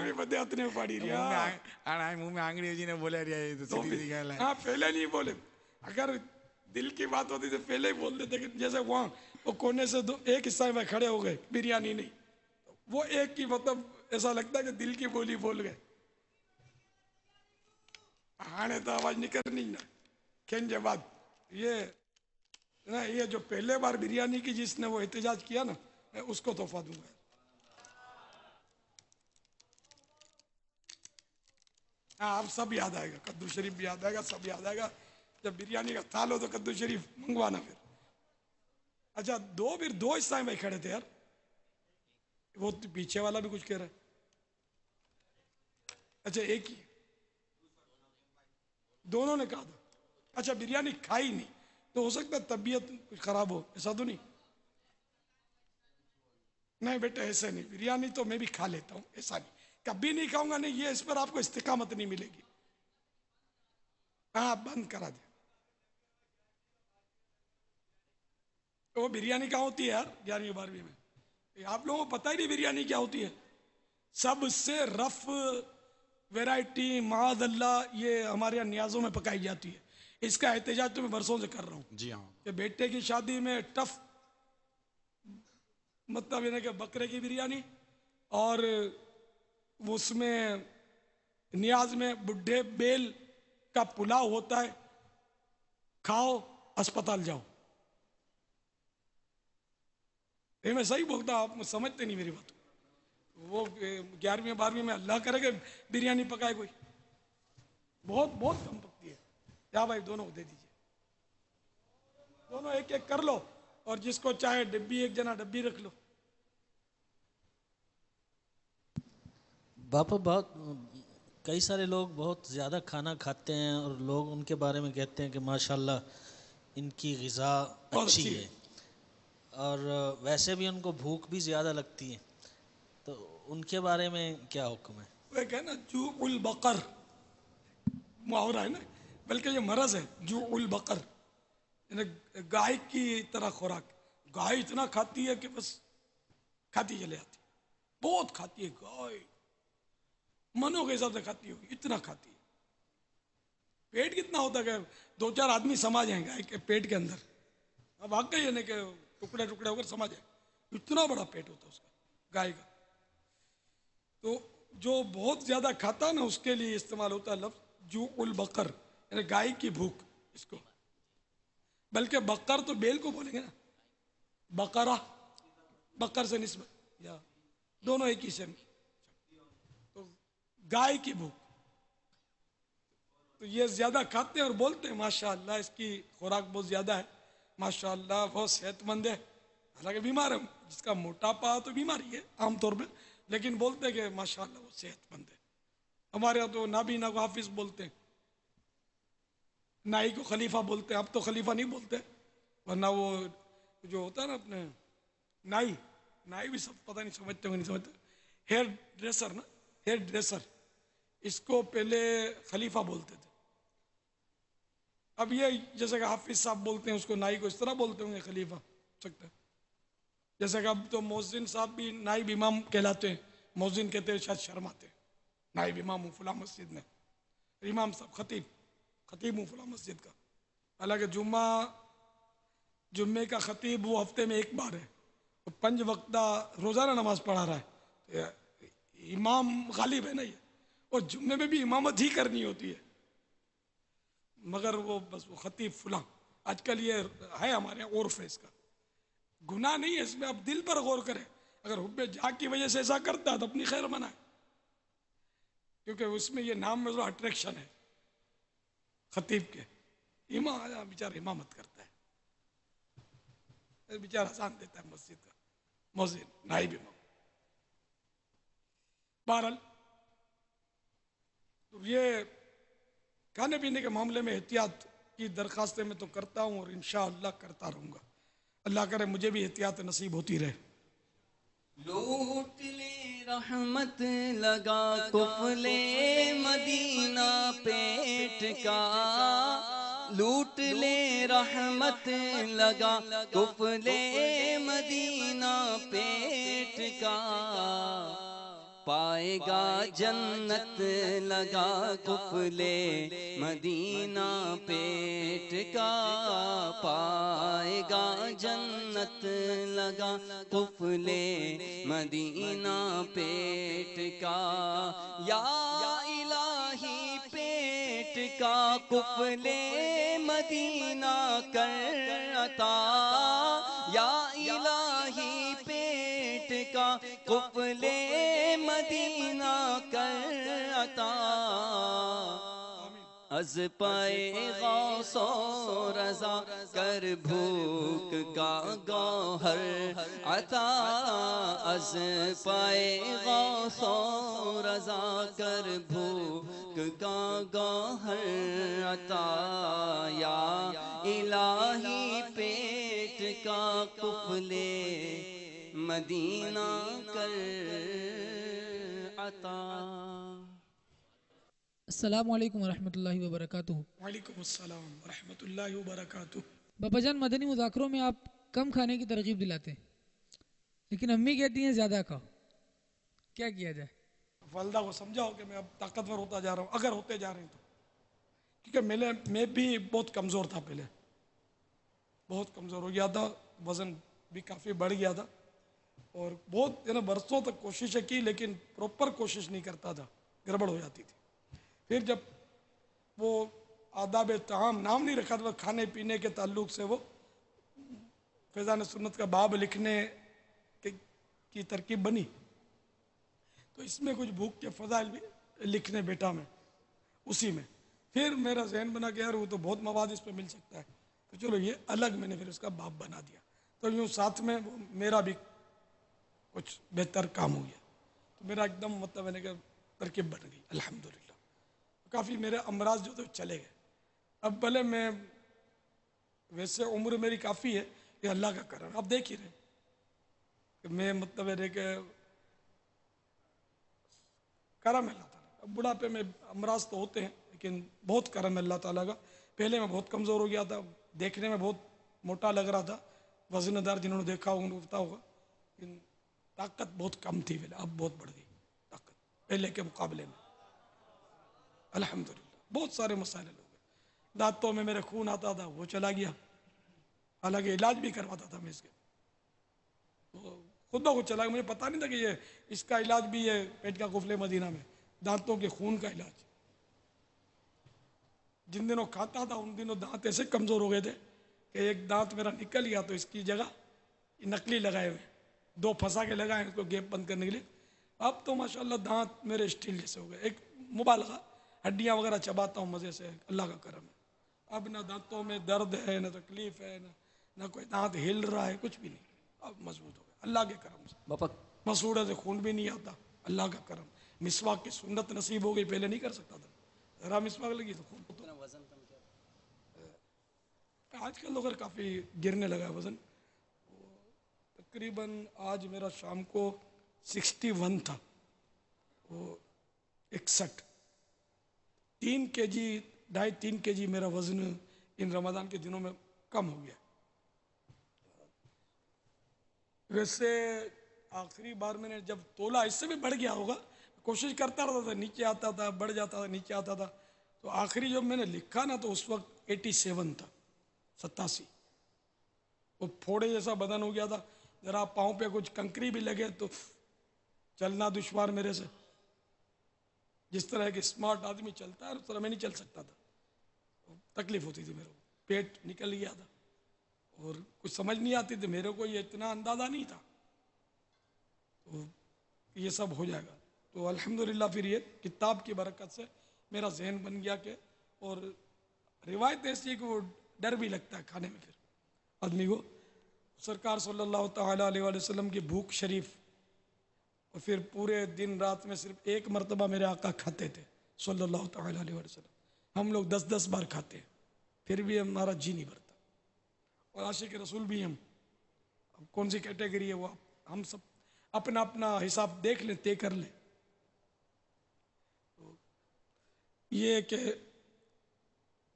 بھی بدے اتنے پڑی رہا منہ میں آنگڑی جی نے بولے ہاں پہلے نہیں بولے. اگر دل کی بات ہوتی تو پہلے ہی بول دیتے کہ جیسے وہاں وہ کونے سے ایک حصہ میں کھڑے ہو گئے بریانی نہیں، وہ ایک کی مطلب ایسا لگتا ہے کہ دل کی بولی بول گئے. آنے تو آواز نکلنی نا کھینجے بعد. یہ جو پہلے بار بریانی کی جس نے وہ احتجاج کیا نا، میں اس کو تحفہ دوں گا. ہاں اب سب یاد آئے گا، کدو شریف بھی یاد آئے گا، سب یاد آئے گا. جب بریانی کا تھال ہو تو کدو شریف منگوانا. پھر اچھا پھر دو حصہ میں کھڑے تھے یار، وہ پیچھے والا بھی کچھ کہہ رہا ہے. اچھا ایک ہی دونوں نے کہا تھا. اچھا بریانی کھائی نہیں تو ہو سکتا ہے طبیعت کچھ خراب ہو، ایسا تو نہیں؟ نہیں بیٹا ایسے نہیں، بریانی تو میں بھی کھا لیتا ہوں، ایسا نہیں کبھی نہیں کھاؤں گا نہیں، یہ اس پر آپ کو استقامت نہیں ملے گی. ہاں بند کرا دیا. وہ بریانی کہاں ہوتی ہے یار 11ویں 12ویں میں؟ آپ لوگوں کو پتہ ہی نہیں بریانی کیا ہوتی ہے. سب سے رف ویرائٹی معاذ اللہ یہ ہمارے یہاں نیازوں میں پکائی جاتی ہے. اس کا احتجاج تو میں برسوں سے کر رہا ہوں. جی ہاں. کہ بیٹے کی شادی میں ٹف مطلب یہ کہ بکرے کی بریانی اور اس میں نیاز میں بڈھے بیل کا پلاؤ ہوتا ہے، کھاؤ اسپتال جاؤ. یہ میں صحیح بولتا ہوں، آپ سمجھتے نہیں میری بات. وہ 11ویں 12ویں میں اللہ کرے کہ بریانی پکائے کوئی، بہت بہت کم پکتی ہے. یا بھائی دونوں دے دیجیے، دونوں ایک ایک کر لو، اور جس کو چاہے ڈبی، ایک جنا ڈبی رکھ لو. باپا بہت کئی سارے لوگ بہت زیادہ کھانا کھاتے ہیں اور لوگ ان کے بارے میں کہتے ہیں کہ ماشاءاللہ ان کی غذا اچھی ہے، اور ویسے بھی ان کو بھوک بھی زیادہ لگتی ہے، تو ان کے بارے میں کیا حکم ہے؟ وہ کہ نا جوع البقر محاورہ ہے نا، بلکہ یہ مرض ہے جوع البقر، یعنی گائے کی طرح خوراک. گائے اتنا کھاتی ہے کہ بس کھاتی چلے آتی، بہت کھاتی ہے گائے، منوں کے حساب سے کھاتی ہوگی، اتنا کھاتی ہے. پیٹ کتنا ہوتا ہے کہ 2-4 آدمی سما جائیں گائے کے پیٹ کے اندر. اب واقعی ہے نا کہ ٹکڑے ٹکڑے ہو کر سما جائے، اتنا بڑا پیٹ ہوتا ہے اس کا گائے کا. تو جو بہت زیادہ کھاتا ہے نا اس کے لیے استعمال ہوتا ہے لفظ جوع البقر، یعنی گائے کی بھوک اس کو. بلکہ بقر تو بیل کو بولیں گے نا، بقرہ بقر سے نسبت، یا دونوں ایک ہی سے. تو گائے کی بھوک، تو یہ زیادہ کھاتے ہیں اور بولتے ہیں ماشاءاللہ اس کی خوراک بہت زیادہ ہے، ماشاءاللہ بہت صحت مند ہے. حالانکہ بیمار ہے، جس کا موٹاپا تو بیماری ہے عام طور پہ، لیکن بولتے ہیں کہ ماشاءاللہ وہ صحت مند ہے. ہمارے یہاں تو نابینا کو حافظ بولتے ہیں، نائی کو خلیفہ بولتے ہیں. اب تو خلیفہ نہیں بولتے، ورنہ وہ جو ہوتا ہے نا اپنے نائی بھی سب پتہ نہیں سمجھتے ہوں نہیں سمجھتے. ہیئر ڈریسر نا، ہیئر ڈریسر، اس کو پہلے خلیفہ بولتے تھے. اب یہ جیسے کہ حافظ صاحب بولتے ہیں اس کو، نائی کو اس طرح بولتے ہوں گے خلیفہ سکتا ہے. جیسے کہ اب تو مؤذن صاحب بھی نائب امام کہلاتے ہیں. مؤذن کہتے ہیں شاید شرم آتے ہیں، نائب امام ہوں فلاں مسجد میں، امام صاحب خطیب ہوں فلاں مسجد کا. حالانکہ جمعے کا خطیب وہ ہفتے میں ایک بار ہے، 5 وقتہ روزانہ نماز پڑھا رہا ہے، امام غالب ہے نا یہ، اور جمعے میں بھی امامت ہی کرنی ہوتی ہے، مگر وہ بس وہ خطیب فلاں. آج کل یہ ہے ہمارے یہاں عرف ہے اس کا. گناہ نہیں ہے اس میں، اب دل پر غور کریں. اگر حب جا کی وجہ سے ایسا کرتا ہے تو اپنی خیر منائے، کیونکہ اس میں یہ نام میں اٹریکشن ہے خطیب کے. امام آیا بیچارہ امامت کرتا ہے، بیچارہ اذان دیتا ہے مسجد کا مؤذن نائب امام. بہرحال تو یہ کھانے پینے کے معاملے میں احتیاط کی درخواستیں میں تو کرتا ہوں، اور انشاءاللہ کرتا رہوں گا. اللہ کرے مجھے بھی احتیاط نصیب ہوتی رہے. لوٹ لے رحمت لگا کفلے مدینہ پیٹ کا، لوٹ لے رحمت لگا کفلے مدینہ پیٹ کا، پائے گا جنت لگا کفلے مدینہ پیٹ کا، پائے گا جنت لگا کفلے مدینہ پیٹ کا. یا الہی پیٹ کا کفلے مدینہ کر عطا، یا الہی پیٹ کا کفلے مدینہ کر عطا. از پائے غوث و رضا کر بھوک کا گوہر عطا، از پائے غوث و رضا کر بھوک کا گوہر عطا. یا الہی پیٹ کا کفلے مدینہ کر عطا. السلام علیکم ورحمۃ اللہ وبرکاتہ. وعلیکم السلام ورحمۃ اللہ وبرکاتہ. بابا جان مدنی مذاکروں میں آپ کم کھانے کی ترغیب دلاتے ہیں، لیکن امی کہتی ہیں زیادہ کھاؤ، کیا کیا جائے؟ والدہ کو سمجھاؤ کہ میں اب طاقتور ہوتا جا رہا ہوں، اگر ہوتے جا رہے ہیں تو. کیونکہ میں بھی بہت کمزور تھا، پہلے بہت کمزور ہو گیا تھا، وزن بھی کافی بڑھ گیا تھا. اور بہت برسوں تک کوششیں کی لیکن پراپر کوشش نہیں کرتا تھا، گڑبڑ ہو جاتی تھی. پھر جب وہ آداب طعام نام نہیں رکھا تھا، کھانے پینے کے تعلق سے وہ فیضان سنت کا باب لکھنے کی ترکیب بنی، تو اس میں کچھ بھوک کے فضائل بھی لکھنے بیٹا میں اسی میں. پھر میرا ذہن بنا کہ یار وہ تو بہت مواد اس پہ مل سکتا ہے، تو چلو یہ الگ میں نے پھر اس کا باب بنا دیا. تو یوں ساتھ میں میرا بھی کچھ بہتر کام ہو گیا، تو میرا ایک دم کہ ترکیب بن گئی الحمدللہ. کافی میرے امراض جو تو چلے گئے. اب بھلے میں ویسے عمر میری کافی ہے، یہ اللہ کا کرم. آپ دیکھ ہی رہے کہ میں کہ کرم ہے اللہ تعالیٰ. اب بڑھاپے میں امراض تو ہوتے ہیں لیکن بہت کرم ہے اللہ تعالیٰ کا. پہلے میں بہت کمزور ہو گیا تھا، دیکھنے میں بہت موٹا لگ رہا تھا، وزن دار جنہوں نے دیکھا ہوگا انہوں کو پتا ہوگا، لیکن طاقت بہت کم تھی پہلے، اب بہت بڑھ گئی طاقت پہلے کے مقابلے میں الحمدللہ. بہت سارے مسائل ہو گئے. دانتوں میں میرے خون آتا تھا وہ چلا گیا، حالانکہ علاج بھی کرواتا تھا میں اس کے، خود بخود چلا گیا. مجھے پتا نہیں تھا کہ یہ اس کا علاج بھی ہے پیٹ کا قفل مدینہ میں، دانتوں کے خون کا علاج. جن دنوں کھاتا تھا ان دنوں دانت ایسے کمزور ہو گئے تھے کہ ایک دانت میرا نکل گیا تو اس کی جگہ نقلی لگائے ہوئے، 2 پھنسا کے لگائے اس کو گیپ بند کرنے کے لیے. اب تو ماشاءاللہ دانت میرے اسٹیل جیسے ہو گئے. ایک مبالغہ، ہڈیاں وغیرہ چباتا ہوں مزے سے، اللہ کا کرم ہے. اب نہ دانتوں میں درد ہے، نہ تکلیف ہے، نہ کوئی دانت ہل رہا ہے، کچھ بھی نہیں. اب مضبوط ہو گیا اللہ کے کرم سے. مسوڑے سے خون بھی نہیں آتا، اللہ کا کرم. مسواک کی سنت نصیب ہو گئی، پہلے نہیں کر سکتا تھا، ذرا مسواک لگی تو خون. آج کل اگر کافی گرنے لگا ہے وزن. تقریباً آج میرا شام کو 61 تھا، وہ 61، 3 kg 2.5-3 kg میرا وزن ان رمضان کے دنوں میں کم ہو گیا. ویسے آخری بار میں نے جب تولا اس سے بھی بڑھ گیا ہوگا، کوشش کرتا رہتا تھا، نیچے آتا تھا، بڑھ جاتا تھا، نیچے آتا تھا. تو آخری جب میں نے لکھا نا تو اس وقت 87 تھا، 87. وہ پھوڑے جیسا بدن ہو گیا تھا، ذرا پاؤں پہ کچھ کنکری بھی لگے تو چلنا دشوار میرے سے. جس طرح ایک اسمارٹ آدمی چلتا ہے اس طرح میں نہیں چل سکتا تھا، تکلیف ہوتی تھی میرے کو. پیٹ نکل گیا تھا اور کچھ سمجھ نہیں آتی تھی میرے کو، یہ اتنا اندازہ نہیں تھا. تو یہ سب ہو جائے گا. تو الحمدللہ پھر یہ کتاب کی برکت سے میرا ذہن بن گیا کہ، اور روایت ایسی ہے کہ وہ ڈر بھی لگتا ہے کھانے میں پھر آدمی کو. سرکار صلی اللہ تعالیٰ علیہ وسلم کی بھوک شریف، اور پھر پورے دن رات میں صرف ایک مرتبہ میرے آقا کھاتے تھے صلی اللہ تعالیٰ علیہ وسلم. ہم لوگ 10 بار کھاتے ہیں پھر بھی ہمارا جی نہیں بھرتا. اور عاشق رسول بھی ہم، اب کون سی کیٹیگری ہے وہ ہم سب اپنا اپنا حساب دیکھ لیں، طے کر لیں. یہ کہ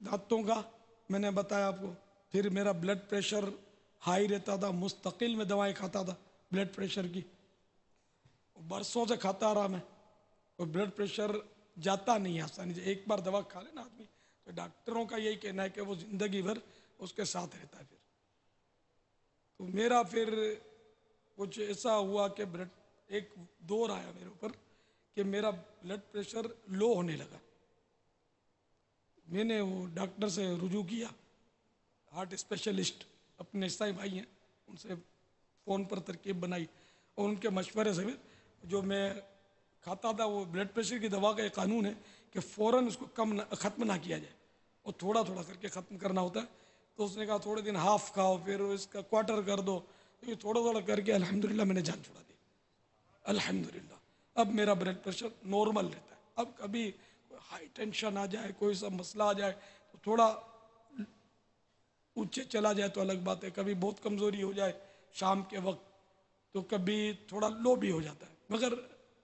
دانتوں کا میں نے بتایا آپ کو. پھر میرا بلڈ پریشر ہائی رہتا تھا، مستقل میں دوائیں کھاتا تھا بلڈ پریشر کی، برسوں سے کھاتا رہا میں. اور بلڈ پریشر جاتا نہیں آسانی سے، ایک بار دوا کھا لینا آدمی تو ڈاکٹروں کا یہی کہنا ہے کہ وہ زندگی بھر اس کے ساتھ رہتا ہے. پھر تو میرا پھر کچھ ایسا ہوا کہ ایک دور آیا میرے اوپر کہ میرا بلڈ پریشر لو ہونے لگا. میں نے وہ ڈاکٹر سے رجوع کیا، ہارٹ اسپیشلسٹ اپنے عیسائی بھائی ہیں، ان سے فون پر ترکیب بنائی اور ان کے مشورے سے جو میں کھاتا تھا وہ بلڈ پریشر کی دوا کا ایک قانون ہے کہ فوراً اس کو ختم نہ کیا جائے اور تھوڑا تھوڑا کر کے ختم کرنا ہوتا ہے. تو اس نے کہا تھوڑے دن ہاف کھاؤ، پھر اس کا کوارٹر کر دو. تو یہ تھوڑا تھوڑا کر کے الحمدللہ میں نے جان چھوڑا دی الحمدللہ. اب میرا بلڈ پریشر نارمل رہتا ہے. اب کبھی ہائی ٹینشن آ جائے، کوئی سا مسئلہ آ جائے تو تھوڑا اونچے چلا جائے تو الگ بات ہے. کبھی بہت کمزوری ہو جائے شام کے وقت تو کبھی تھوڑا لو بھی ہو جاتا ہے، مگر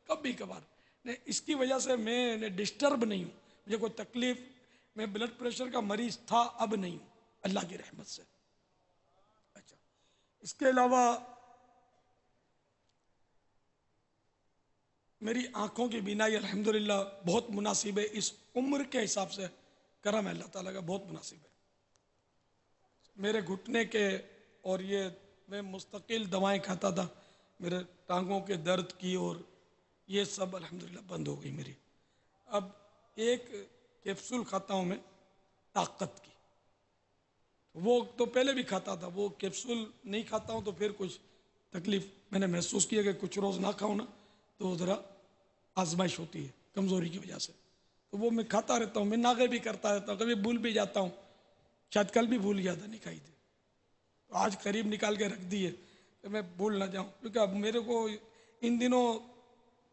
کبھی کبھار نہیں. اس کی وجہ سے میں ڈسٹرب نہیں ہوں، مجھے کوئی تکلیف، میں بلڈ پریشر کا مریض تھا اب نہیں ہوں اللہ کی رحمت سے. اچھا، اس کے علاوہ میری آنکھوں کی بینائی الحمدللہ بہت مناسب ہے، اس عمر کے حساب سے کرم ہے اللہ تعالیٰ کا، بہت مناسب ہے. میرے گھٹنے کے اور یہ میں مستقل دوائیں کھاتا تھا. میرے ٹانگوں کے درد کی اور یہ سب الحمدللہ بند ہو گئی میری. اب ایک کیپسول کھاتا ہوں میں طاقت کی, وہ تو پہلے بھی کھاتا تھا, وہ کیپسول نہیں کھاتا ہوں تو پھر کچھ تکلیف میں نے محسوس کیا کہ کچھ روز نہ کھاؤں نا تو ذرا آزمائش ہوتی ہے کمزوری کی وجہ سے, تو وہ میں کھاتا رہتا ہوں, میں ناغے بھی کرتا رہتا ہوں, کبھی بھول بھی جاتا ہوں, شاید کل بھی بھول گیا تھا نہیں کھائی تھی, تو آج قریب نکال کے رکھ دی ہے کہ میں بھول نہ جاؤں, کیونکہ اب میرے کو ان دنوں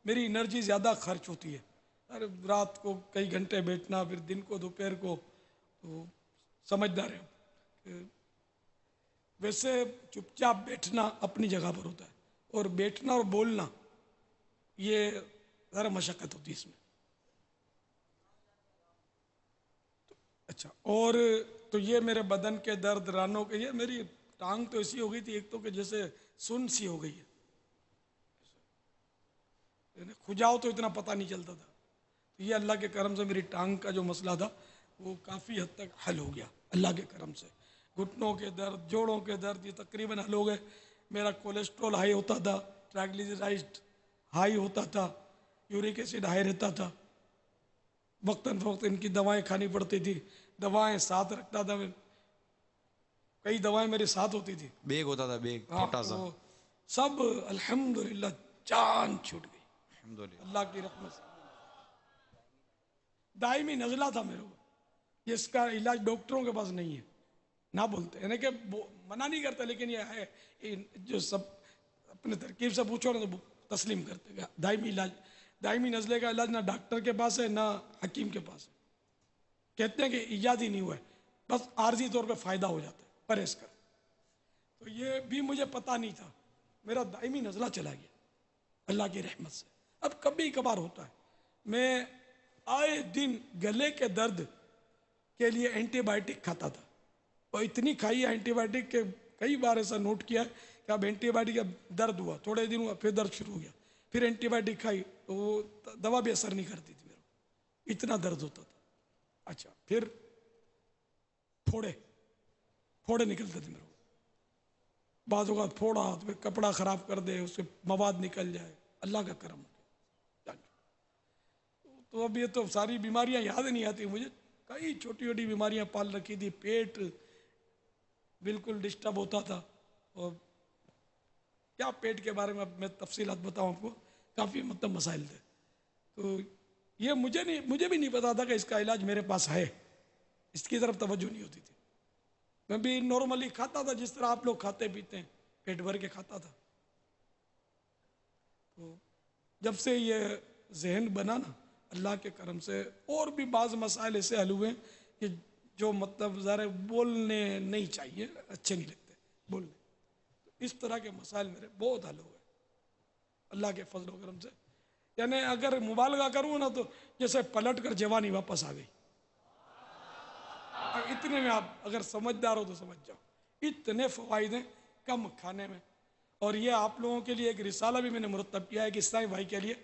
میری انرجی زیادہ خرچ ہوتی ہے, ارے رات کو کئی گھنٹے بیٹھنا, پھر دن کو دوپہر کو, تو سمجھدار ہے. ویسے چپ چاپ بیٹھنا اپنی جگہ پر ہوتا ہے, اور بیٹھنا اور بولنا یہ ذرا مشقت ہوتی ہے اس میں. اچھا, اور تو یہ میرے بدن کے درد, رانوں کے, یہ میری ٹانگ تو ایسی ہو گئی تھی ایک تو کہ جیسے سن سی ہو گئی ہے, کھجاؤ تو اتنا پتہ نہیں چلتا تھا. یہ اللہ کے کرم سے میری ٹانگ کا جو مسئلہ تھا وہ کافی حد تک حل ہو گیا اللہ کے کرم سے. گھٹنوں کے درد, جوڑوں کے درد یہ تقریباً حل ہو گئے. میرا کولیسٹرول ہائی ہوتا تھا, ٹرائگلیسیرائڈ ہائی ہوتا تھا, یورک ایسڈ ہائی رہتا تھا, وقتاً فوقت ان کی دوائیں کھانی پڑتی تھی, دوائیں ساتھ رکھتا تھا میں, کئی دوائیں میرے ساتھ ہوتی تھی, بیگ ہوتا تھا, بیگ چھوٹا سا, وہ سب الحمدللہ جان چھوٹ گئی الحمدللہ. اللہ کی رحمت سے. دائمی نزلہ تھا میرے کو, اس کا علاج ڈاکٹروں کے پاس نہیں ہے, نہ بولتے یعنی کہ منع نہیں کرتے, لیکن یہ ہے جو سب اپنے ترکیب سے پوچھو نا تو تسلیم کرتے گا. دائمی علاج, دائمی نزلے کا علاج نہ ڈاکٹر کے پاس ہے نہ حکیم کے پاس ہے. کہتے ہیں کہ ایجاد ہی نہیں ہوا ہے, بس عارضی طور پہ فائدہ ہو جاتا ہے, پرہیز کر. تو یہ بھی مجھے پتہ نہیں تھا, میرا دائمی نزلہ چلا گیا اللہ کی رحمت سے. اب کبھی کبھار ہوتا ہے, میں آئے دن گلے کے درد کے لیے اینٹی بائیوٹک کھاتا تھا, اور اتنی کھائی ہے اینٹی بائیوٹک کہ کئی بار ایسا نوٹ کیا ہے کہ اب اینٹی بائیوٹک کا درد ہوا, تھوڑے دن ہوا, پھر درد شروع ہو گیا, پھر اینٹی بائیوٹک کھائی تو وہ دوا بھی اثر نہیں کرتی تھی, میرے کو اتنا درد ہوتا تھا. اچھا, پھر پھوڑے نکلتے تھے میرے کو, بعض اوقات پھوڑا تو کپڑا خراب کر دے, اس سے مواد نکل جائے, اللہ کا کرم. تو اب یہ تو ساری بیماریاں یاد نہیں آتی مجھے, کئی چھوٹی چھوٹی بیماریاں پال رکھی تھی, پیٹ بالکل ڈسٹرب ہوتا تھا, اور کیا پیٹ کے بارے میں اب میں تفصیلات بتاؤں آپ کو, کافی مطلب مسائل تھے. تو یہ مجھے بھی نہیں پتا تھا کہ اس کا علاج میرے پاس ہے, اس کی طرف توجہ نہیں ہوتی تھی. میں بھی نارملی کھاتا تھا جس طرح آپ لوگ کھاتے پیتے ہیں, پیٹ بھر کے کھاتا تھا. تو جب سے یہ ذہن بنا نا اللہ کے کرم سے, اور بھی بعض مسائل ایسے حل ہوئے کہ جو مطلب ذرا بولنے نہیں چاہیے, اچھے نہیں لگتے بولنے, اس طرح کے مسائل میرے بہت حل ہوئے اللہ کے فضل و کرم سے. یعنی اگر مبالغہ کروں نا تو جیسے پلٹ کر جوانی واپس آ گئی. اتنے میں آپ اگر سمجھدار ہو تو سمجھ جاؤ, اتنے فوائد ہیں کم کھانے میں. اور یہ آپ لوگوں کے لیے ایک رسالہ بھی میں نے مرتب کیا ہے کہ اسلامی بھائی کے لیے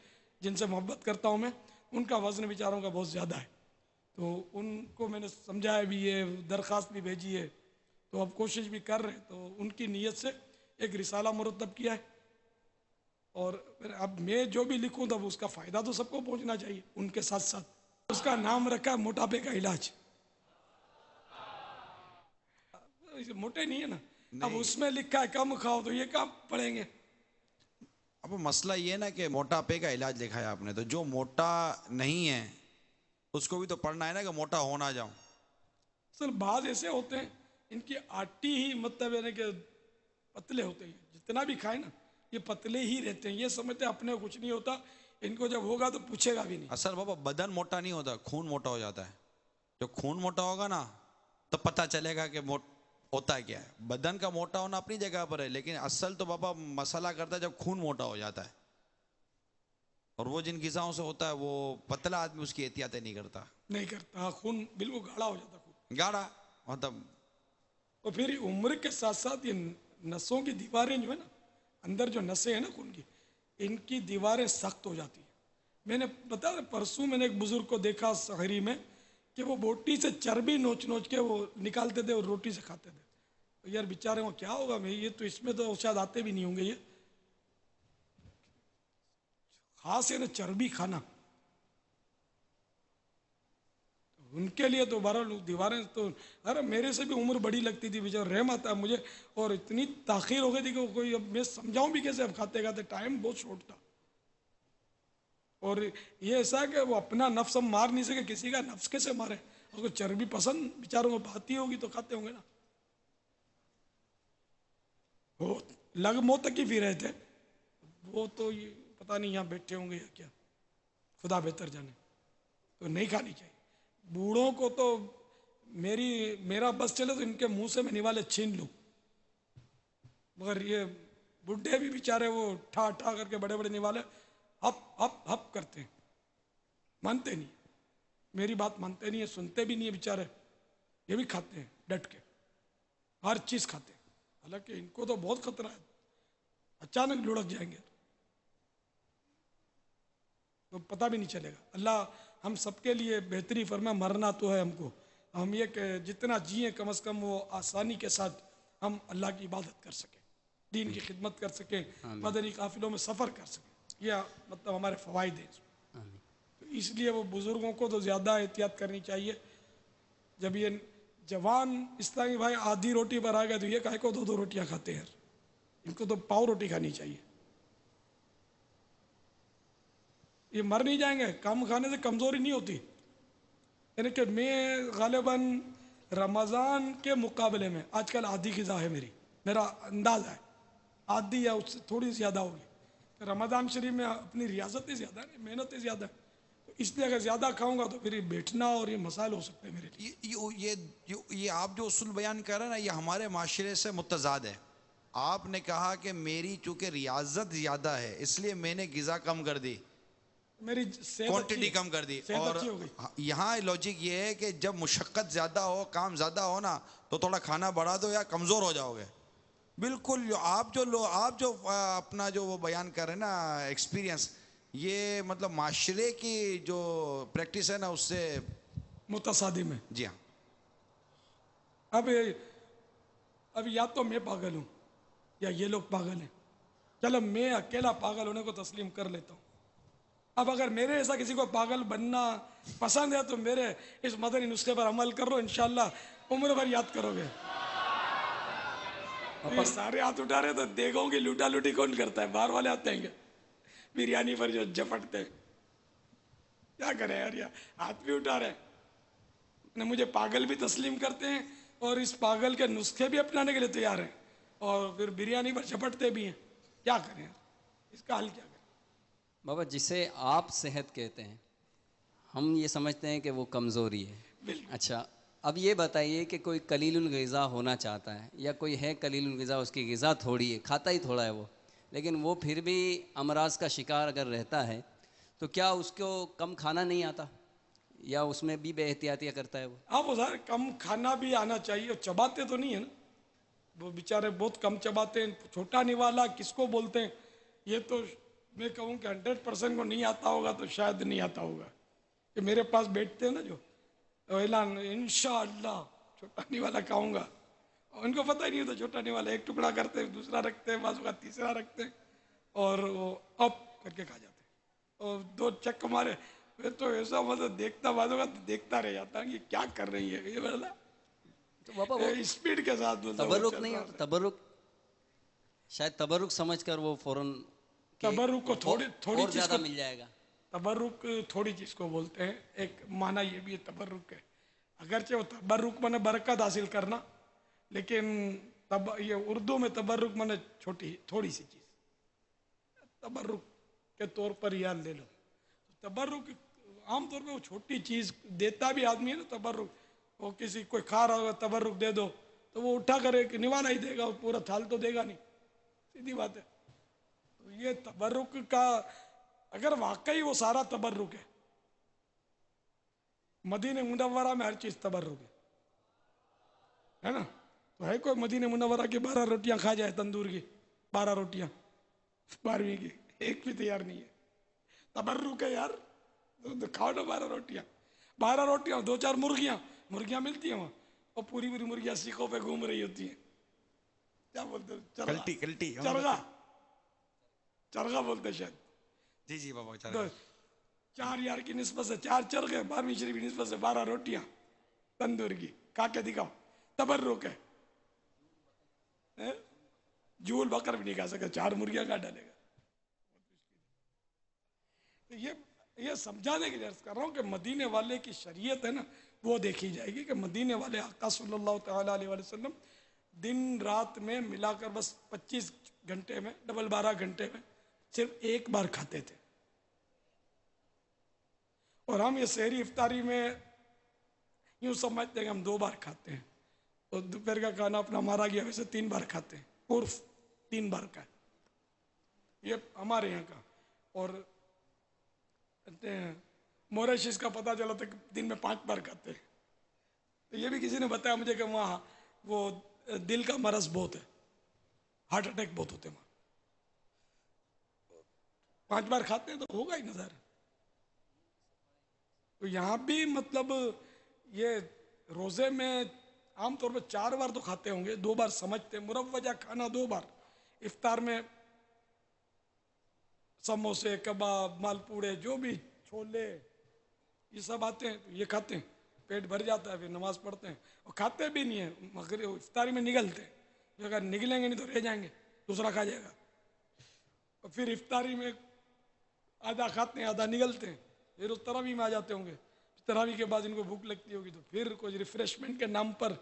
جن سے محبت کرتا ہوں میں, ان کا وزن بیچاروں کا بہت زیادہ ہے, تو ان کو میں نے سمجھایا بھی ہے, درخواست بھی بھیجی ہے, تو اب کوشش بھی کر رہے ہیں. تو ان کی نیت سے ایک رسالہ مرتب کیا ہے, اور اب میں جو بھی لکھوں تب اس کا فائدہ تو سب کو پہنچنا چاہیے. ان کے ساتھ ساتھ اس کا نام رکھا ہے موٹاپے کا علاج. موٹے نہیں ہے نا, اب اس میں لکھا ہے کم کھاؤ, تو یہ کہاں پڑھیں گے. اب مسئلہ یہ ہے نا کہ موٹاپے کا علاج لکھا ہے آپ نے, تو جو موٹا نہیں ہے اس کو بھی تو پڑھنا ہے نا کہ موٹا ہو نہ جاؤں. سر بعض ایسے ہوتے ہیں ان کی آٹی ہی مطلب ہے کہ پتلے ہوتے ہیں, جتنا بھی کھائیں نا یہ پتلے ہی رہتے ہیں, یہ سمجھتے ہیں اپنے کچھ نہیں ہوتا, ان کو جب ہوگا تو پوچھے گا بھی نہیں. اصل بابا بدن موٹا نہیں ہوتا, خون موٹا ہو جاتا ہے. جو خون موٹا ہوگا نا تو پتہ چلے گا کہ ہوتا کیا ہے. بدن کا موٹا ہونا اپنی جگہ پر ہے, لیکن اصل تو بابا مسئلہ کرتا ہے جب خون موٹا ہو جاتا ہے, اور وہ جن غذاؤں سے ہوتا ہے وہ پتلا آدمی اس کی احتیاطیں نہیں کرتا, خون بالکل گاڑھا ہو جاتا, خون گاڑھا مطلب. اور پھر عمر کے ساتھ ساتھ یہ نسوں کی دیواریں جو ہے نا, اندر جو نسیں ہیں نا خون کی, ان کی دیواریں سخت ہو جاتی ہیں. میں نے بتا پرسوں میں نے ایک بزرگ کو دیکھا شہری میں کہ وہ بوٹی سے چربی نوچ نوچ کے وہ نکالتے تھے اور روٹی سے کھاتے تھے. یار بیچارے کو کیا ہوگا, میں یہ تو اس میں تو شاید آتے بھی نہیں ہوں گے یہ, خاص ہے نا چربی کھانا، ان کے لیے تو بہرحال دیواریں تو، ارے میرے سے بھی عمر بڑی لگتی تھی بیچارہ، رحم آتا ہے مجھے، اور اتنی تاخیر ہو گئی تھی کہ کوئی، اب میں سمجھاؤں بھی کیسے، اب کھاتے کھاتے ٹائم بہت شارٹ تھا. اور یہ ایسا ہے کہ وہ اپنا نفس ہم مار نہیں سکے، کسی کا نفس کیسے مارے؟ اگر چربی پسند بیچاروں کو بھاتی ہوگی تو کھاتے ہوں گے نا. وہ لگ موت تک ہی پی رہے تھے، وہ تو یہ پتہ نہیں یہاں بیٹھے ہوں گے یا کیا، خدا بہتر جانے. تو نہیں کھانی چاہیے. بوڑھوں کو تو میرا بس چلے تو ان کے منہ سے میں نوالے چھین لوں، مگر یہ بڈھے بھی بیچارے وہ ٹھا ٹھا کر کے بڑے بڑے نوالے ہپ ہپ ہپ کرتے ہیں، مانتے نہیں، میری بات مانتے نہیں ہیں، سنتے بھی نہیں ہیں بیچارے. یہ بھی کھاتے ہیں ڈٹ کے، ہر چیز کھاتے ہیں، حالانکہ ان کو تو بہت خطرہ ہے، اچانک لڑک جائیں گے تو پتہ بھی نہیں چلے گا. اللہ ہم سب کے لیے بہتری فرمائے. مرنا تو ہے ہم کو، ہم یہ کہ جتنا جئیں کم از کم وہ آسانی کے ساتھ ہم اللہ کی عبادت کر سکیں، دین کی خدمت کر سکیں، مدنی قافلوں میں سفر کر سکیں. یہ مطلب ہمارے فوائد ہیں. تو اس لیے وہ بزرگوں کو تو زیادہ احتیاط کرنی چاہیے. جب یہ جوان اسلامی بھائی آدھی روٹی پر آ گئے تو یہ کہے کو دو روٹیاں کھاتے ہیں، ان کو تو پاؤ روٹی کھانی چاہیے. یہ مر نہیں جائیں گے، کم کھانے سے کمزوری نہیں ہوتی. یعنی کہ میں غالباً رمضان کے مقابلے میں آج کل آدھی غذا ہے میری، میرا انداز ہے آدھی یا اس سے تھوڑی زیادہ ہوگی. رمضان شریف میں اپنی ریاضتیں زیادہ ہیں، محنتیں زیادہ ہیں، تو اس لیے اگر زیادہ کھاؤں گا تو پھر یہ بیٹھنا اور یہ مسائل ہو سکتے ہیں میرے لیے. یہ آپ جو اصول بیان کر رہے ہیں نا، یہ ہمارے معاشرے سے متضاد ہے. آپ نے کہا کہ میری چونکہ ریاضت زیادہ ہے اس لیے میں نے غذا کم کر دی، میری صحت کوانٹٹی کم کر دی. اور یہاں لاجک یہ ہے کہ جب مشقت زیادہ ہو، کام زیادہ ہو نا، تو تھوڑا کھانا بڑھا دو یا کمزور ہو جاؤ گے. بالکل آپ جو اپنا جو وہ بیان کر رہے ہیں نا ایکسپیرینس، یہ مطلب معاشرے کی جو پریکٹس ہے نا اس سے متصادم ہے. جی ہاں. اب یا تو میں پاگل ہوں یا یہ لوگ پاگل ہیں. چلو میں اکیلا پاگل ہونے کو تسلیم کر لیتا ہوں. اب اگر میرے ایسا کسی کو پاگل بننا پسند ہے تو میرے اس مدنی نسخے پر عمل کرو، انشاءاللہ عمر بھر یاد کرو گے. یہ سارے ہاتھ اٹھا رہے تو دیکھوں گی لوٹا لوٹی کون کرتا ہے؟ باہر والے آتے ہیں گے بریانی پر جو جھپٹتے ہیں. کیا کریں یار، ہاتھ بھی اٹھا رہے ہیں، مجھے پاگل بھی تسلیم کرتے ہیں اور اس پاگل کے نسخے بھی اپنانے کے لیے تیار ہیں، اور پھر بریانی پر جھپٹتے بھی ہیں. کیا کریں اس کا حل؟ کیا کریں بابا؟ جسے آپ صحت کہتے ہیں ہم یہ سمجھتے ہیں کہ وہ کمزوری ہے. اچھا اب یہ بتائیے کہ کوئی قلیل الغذا ہونا چاہتا ہے، یا کوئی ہے قلیل الغذا، اس کی غذا تھوڑی ہے، کھاتا ہی تھوڑا ہے وہ، لیکن وہ پھر بھی امراض کا شکار اگر رہتا ہے تو کیا اس کو کم کھانا نہیں آتا، یا اس میں بھی بے احتیاطیاں کرتا ہے وہ؟ آپ ظاہر کم کھانا بھی آنا چاہیے، اور چباتے تو نہیں ہے نا، وہ بیچارے بہت کم چباتے ہیں. چھوٹا نوالا کس کو بولتے ہیں؟ یہ تو میں کہوں کہ 100% کو نہیں آتا ہوگا تو شاید نہیں آتا ہوگا. کہ میرے پاس بیٹھتے ہیں نا جو اعلان انشاءاللہ چھوٹا نوالا کھاؤں گا، ان کو پتہ ہی نہیں ہوتا چھوٹا نوالا، ایک ٹکڑا کرتے ہیں، دوسرا رکھتے ہیں، بعض اوقات تیسرا رکھتے ہیں، اور وہ اپ کر کے کھا جاتے ہیں. اور 2 چک مارے پھر تو ایسا مطلب دیکھتا، بعض اوقات دیکھتا رہ جاتا ہے کہ کیا کر رہی ہے یہ والا. تو بابا اسپیڈ کے ساتھ تبرک نہیں ہوتا؟ تبرک شاید تبرک سمجھ کر وہ فوراً تبرک کو تھوڑی چیز زیادہ مل جائے گا. تبرک تھوڑی چیز کو بولتے ہیں. ایک معنی یہ بھی ہے تبرک ہے، اگرچہ وہ تبرک مانے برکت حاصل کرنا، لیکن یہ اردو میں تبرک مانے تھوڑی سی چیز. تبرک کے طور پر یاد لے لو. تبرک عام طور پہ وہ چھوٹی چیز دیتا بھی آدمی ہے نا. تبرک وہ کسی کوئی کھا رہا ہوگا تبرک دے دو تو وہ اٹھا کر ایک نوالا ہی دے گا، پورا تھال تو دے گا نہیں، سیدھی بات ہے. تو یہ تبرک کا اگر واقعی وہ سارا تبرک ہے، مدینہ منورہ میں ہر چیز تبرک ہے نا. تو ہے کوئی مدینہ منورہ کی 12 روٹیاں کھا جائے تندور کی، 12 روٹیاں 12ویں کی ایک بھی تیار نہیں ہے. تبرک ہے یار، کھاؤ نا 12 روٹیاں. 12 روٹیاں 2-4 مرغیاں ملتی ہیں وہاں، اور پوری مرغیاں سیخوں پہ گھوم رہی ہوتی ہیں. کیا بولتے ہیں؟ کلٹی چرغا بولتے شاید. جی جی بابا چل تو 4 یار کی نسبت سے 4 چرخے، 12ویں شریف کی نسبت سے 12 روٹیاں تندور کی، کھا کے دکھاؤ، تبرک ہے. جول بکر بھی نہیں کھا سکتا، 4 مرغیاں کھا ڈالے گا. یہ سمجھانے کے لیے عرض کر رہا ہوں کہ مدینے والے کی شریعت ہے نا وہ دیکھی جائے گی کہ مدینے والے آقا صلی اللہ تعالیٰ علیہ وسلم دن رات میں ملا کر بس 25 گھنٹے میں 12 گھنٹے میں صرف ایک بار کھاتے تھے. اور ہم یہ سحری افطاری میں یوں سمجھتے ہیں کہ ہم 2 بار کھاتے ہیں، اور دوپہر کا کھانا اپنا مارا گیا ویسے 3 بار کھاتے ہیں. عرف 3 بار کا ہے یہ ہمارے یہاں کا. اور موریشس کا پتہ چلا تھا کہ دن میں 5 بار کھاتے ہیں. تو یہ بھی کسی نے بتایا مجھے کہ وہاں وہ دل کا مرض بہت ہے، ہارٹ اٹیک بہت ہوتے ہیں وہاں. 5 بار کھاتے ہیں تو ہوگا ہی نظر. تو یہاں بھی مطلب یہ روزے میں عام طور پہ 4 بار تو کھاتے ہوں گے، 2 بار سمجھتے ہیں. مروجہ کھانا 2 بار. افطار میں سموسے، کباب، مال پوڑے، جو بھی چھولے یہ سب آتے ہیں یہ کھاتے ہیں، پیٹ بھر جاتا ہے، پھر نماز پڑھتے ہیں. اور کھاتے بھی نہیں ہیں، مگر افطاری میں نگلتے ہیں. اگر نگلیں گے نہیں تو رہ جائیں گے، دوسرا کھا جائے گا. اور پھر افطاری میں آدھا کھاتے ہیں آدھا نگلتے ہیں. پھر اس تراویح میں آ جاتے ہوں گے. تراویح کے بعد ان کو بھوک لگتی ہوگی تو پھر کچھ ریفریشمنٹ کے نام پر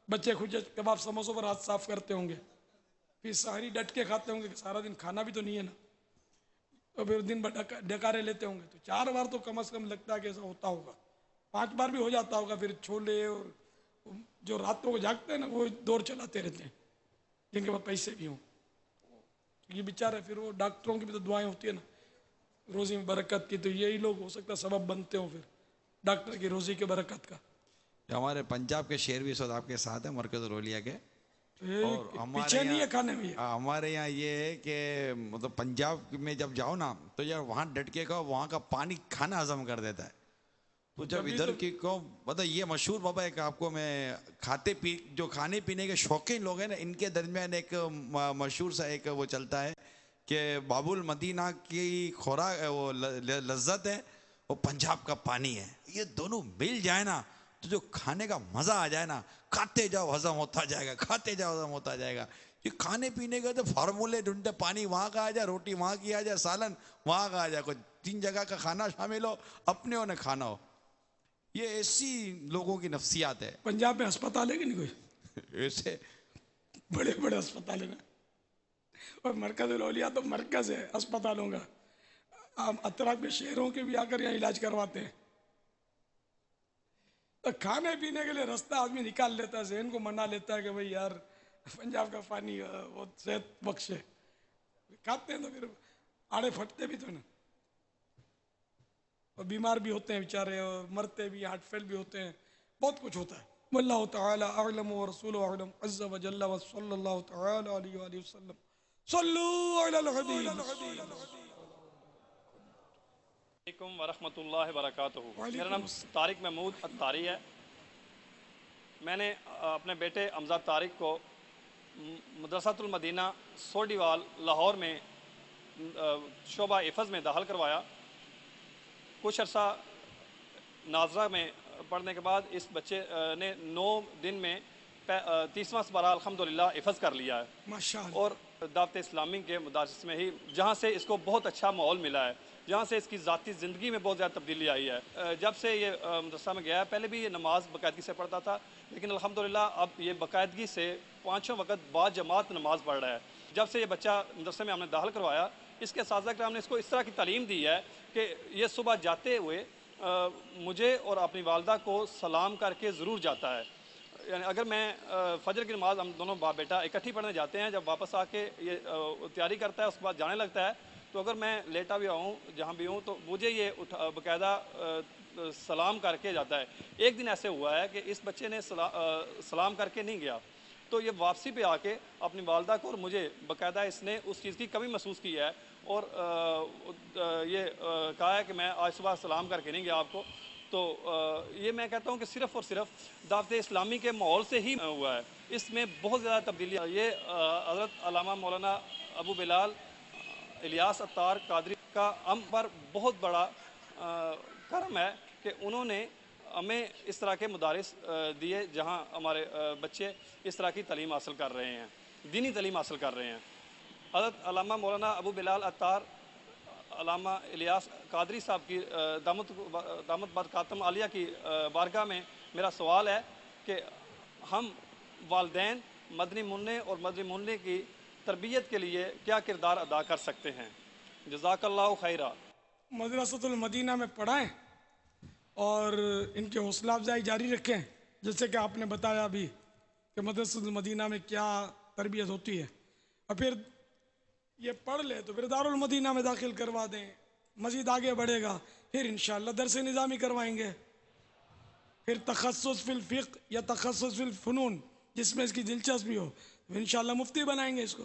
بچے کھجے کباب سموسوں پر ہاتھ صاف کرتے ہوں گے. پھر سحری ڈٹ کے کھاتے ہوں گے کہ سارا دن کھانا بھی تو نہیں ہے نا. اور پھر دن بھر ڈکارے لیتے ہوں گے. تو 4 بار تو کم از کم لگتا ہے کہ ایسا ہوتا ہوگا. 5 بار بھی ہو جاتا ہوگا. پھر چھولے اور جو راتوں کو جاگتے ہیں نا وہ دور چلاتے رہتے ہیں جن کے پاس پیسے بھی ہوں. یہ بیچارے پھر وہ ڈاکٹروں کی بھی تو دعائیں ہوتی ہیں نا روزی میں برکت کی. تو یہی لوگ ہو سکتا ہے سبب بنتے ہوں پھر ڈاکٹر کی روزی کے برکت کا. ہمارے پنجاب کے شیر بھی سب آپ کے ساتھ ہیں مرکز رولیا کے. اور پیچھے نہیں ہے کھانے میں. ہمارے یہاں یہ ہے کہ مطلب پنجاب میں جب جاؤ نا تو یار وہاں ڈٹ کے کھاؤ، وہاں کا پانی کھانا ہضم کر دیتا ہے. تو جب ادھر کی کو مطلب یہ مشہور بابا ہے کہ آپ کو میں جو کھانے پینے کے شوقین لوگ ہیں نا ان کے درمیان ایک مشہور سا ایک وہ چلتا ہے کہ باب المدینہ کی خوراک وہ لذت ہے وہ پنجاب کا پانی ہے. یہ دونوں مل جائے نا تو جو کھانے کا مزہ آ جائے نا، کھاتے جاؤ ہضم ہوتا جائے گا، کھاتے جاؤ ہضم ہوتا جائے گا. یہ کھانے پینے کا تو فارمولے ڈھونڈتے، پانی وہاں کا آ جائے، روٹی وہاں کی آ جائے، سالن وہاں کا آ جائے، کوئی 3 جگہ کا کھانا شامل ہو، اپنے انہیں کھانا ہو. یہ ایسی لوگوں کی نفسیات ہے. پنجاب میں ہسپتال ہے کہ نہیں کوئی؟ ایسے بڑے بڑے ہسپتال ہیں نا. اور مرکز الاولیاء تو مرکز ہے ہسپتالوں کا. اطراف کے شہروں کے بھی آ کر یہاں علاج کرواتے ہیں. کھانے پینے کے لیے راستہ آدمی نکال لیتا ہے، ذہن کو منا لیتا ہے کہ بھئی یار پنجاب کا پانی وہ صحت بخش ہے. کھاتے ہیں تو پھر آڑے پھٹتے بھی تو نا، اور بیمار بھی ہوتے ہیں بیچارے، اور مرتے بھی، ہارٹ فیل بھی ہوتے ہیں، بہت کچھ ہوتا ہے. واللہ تعالی اعلم ورسول اعلم عز وجل وصلی اللہ تعالی علیہ وآلہ وسلم. صلو علی الحبیب. علیکم ورحمۃ اللہ وبرکاتہ. میرا نام طارق محمود اتاری ہے. میں نے اپنے بیٹے امزاد طارق کو مدرسۃ المدینہ سوڈیوال لاہور میں شعبہ حفظ میں داخل کروایا. کچھ عرصہ ناظرہ میں پڑھنے کے بعد اس بچے نے 9 دن میں 30واں سپارہ الحمدللہ حفظ کر لیا ہے. اور دعوت اسلامی کے مدارس میں ہی جہاں سے اس کو بہت اچھا ماحول ملا ہے، جہاں سے اس کی ذاتی زندگی میں بہت زیادہ تبدیلی آئی ہے. جب سے یہ مدرسہ میں گیا ہے، پہلے بھی یہ نماز باقاعدگی سے پڑھتا تھا، لیکن الحمدللہ اب یہ باقاعدگی سے 5 وقت بعد جماعت نماز پڑھ رہا ہے. جب سے یہ بچہ مدرسے میں ہم نے داخل کروایا، اس کے اساتذہ کرام نے اس کو اس طرح کی تعلیم دی ہے کہ یہ صبح جاتے ہوئے مجھے اور اپنی والدہ کو سلام کر کے ضرور جاتا ہے. یعنی اگر میں فجر کی نماز ہم دونوں باپ بیٹا اکٹھی پڑھنے جاتے ہیں، جب واپس آ کے یہ تیاری کرتا ہے، اس کے بعد جانے لگتا ہے، تو اگر میں لیٹا بھی ہوں جہاں بھی ہوں تو مجھے یہ باقاعدہ سلام کر کے جاتا ہے. ایک دن ایسے ہوا ہے کہ اس بچے نے سلام کر کے نہیں گیا، تو یہ واپسی پہ آ کے اپنی والدہ کو اور مجھے باقاعدہ اس نے اس چیز کی کمی محسوس کی ہے، اور یہ کہا ہے کہ میں آج صبح سلام کر کے نہیں گیا آپ کو. تو یہ میں کہتا ہوں کہ صرف اور صرف دعوت اسلامی کے ماحول سے ہی ہوا ہے. اس میں بہت زیادہ تبدیلی. یہ حضرت علامہ مولانا ابو بلال الیاس اتار قادری کا ہم پر بہت بڑا کرم ہے کہ انہوں نے ہمیں اس طرح کے مدارس دیے جہاں ہمارے بچے اس طرح کی تعلیم حاصل کر رہے ہیں، دینی تعلیم حاصل کر رہے ہیں۔ حضرت علامہ مولانا ابو بلال عطار، علامہ الیاس قادری صاحب کی دامت برکاتم عالیہ کی بارگاہ میں میرا سوال ہے کہ ہم والدین مدنی منع اور مدنی منع کی تربیت کے لیے کیا کردار ادا کر سکتے ہیں؟ جزاک اللہ خیرہ۔ مدرسۃ المدینہ میں پڑھائیں اور ان کے حوصلہ افزائی جاری رکھیں، جیسے کہ آپ نے بتایا ابھی کہ مدرسۃ المدینہ میں کیا تربیت ہوتی ہے، اور پھر یہ پڑھ لے تو پھر دارالمدینہ میں داخل کروا دیں، مزید آگے بڑھے گا، پھر انشاءاللہ درس نظامی کروائیں گے، پھر تخصص فی الفقہ یا تخصص فی الفنون جس میں اس کی دلچسپی ہو، انشاءاللہ مفتی بنائیں گے اس کو۔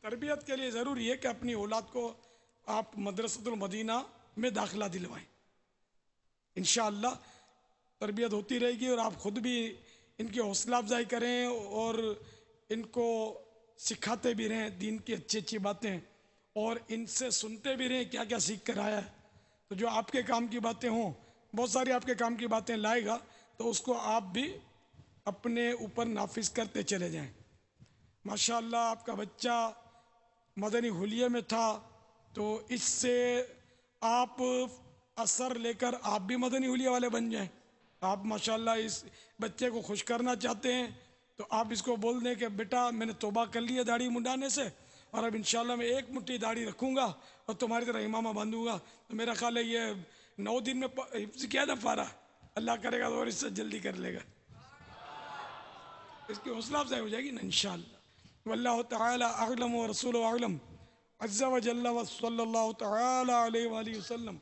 تربیت کے لیے ضروری ہے کہ اپنی اولاد کو آپ مدرسۃ المدینہ میں داخلہ دلوائیں، انشاءاللہ تربیت ہوتی رہے گی، اور آپ خود بھی ان کی حوصلہ افزائی کریں اور ان کو سکھاتے بھی رہیں دین کی اچھی اچھی باتیں، اور ان سے سنتے بھی رہیں کیا کیا سیکھ کر آیا ہے۔ تو جو آپ کے کام کی باتیں ہوں، بہت ساری آپ کے کام کی باتیں لائے گا، تو اس کو آپ بھی اپنے اوپر نافذ کرتے چلے جائیں۔ ماشاءاللہ آپ کا بچہ مدنی حلیے میں تھا، تو اس سے آپ اثر لے کر آپ بھی مدنی حلیے والے بن جائیں۔ آپ ماشاءاللہ اس بچے کو خوش کرنا چاہتے ہیں تو آپ اس کو بول دیں کہ بیٹا میں نے توبہ کر لی ہے داڑھی منڈانے سے، اور اب انشاءاللہ میں ایک مٹھی داڑھی رکھوں گا اور تمہاری طرح امامہ باندھوں گا۔ تو میرا خیال ہے یہ 9 دن میں حفظ کیا نہ پارا، اللہ کرے گا تو اور اس سے جلدی کر لے گا، اس کی حوصلہ افزائی ہو جائے گی نا انشاءاللہ۔ واللہ تعالی اعلم ورسولہ اعلم عز وجل وصلی اللہ تعالی علیہ وآلہ وسلم۔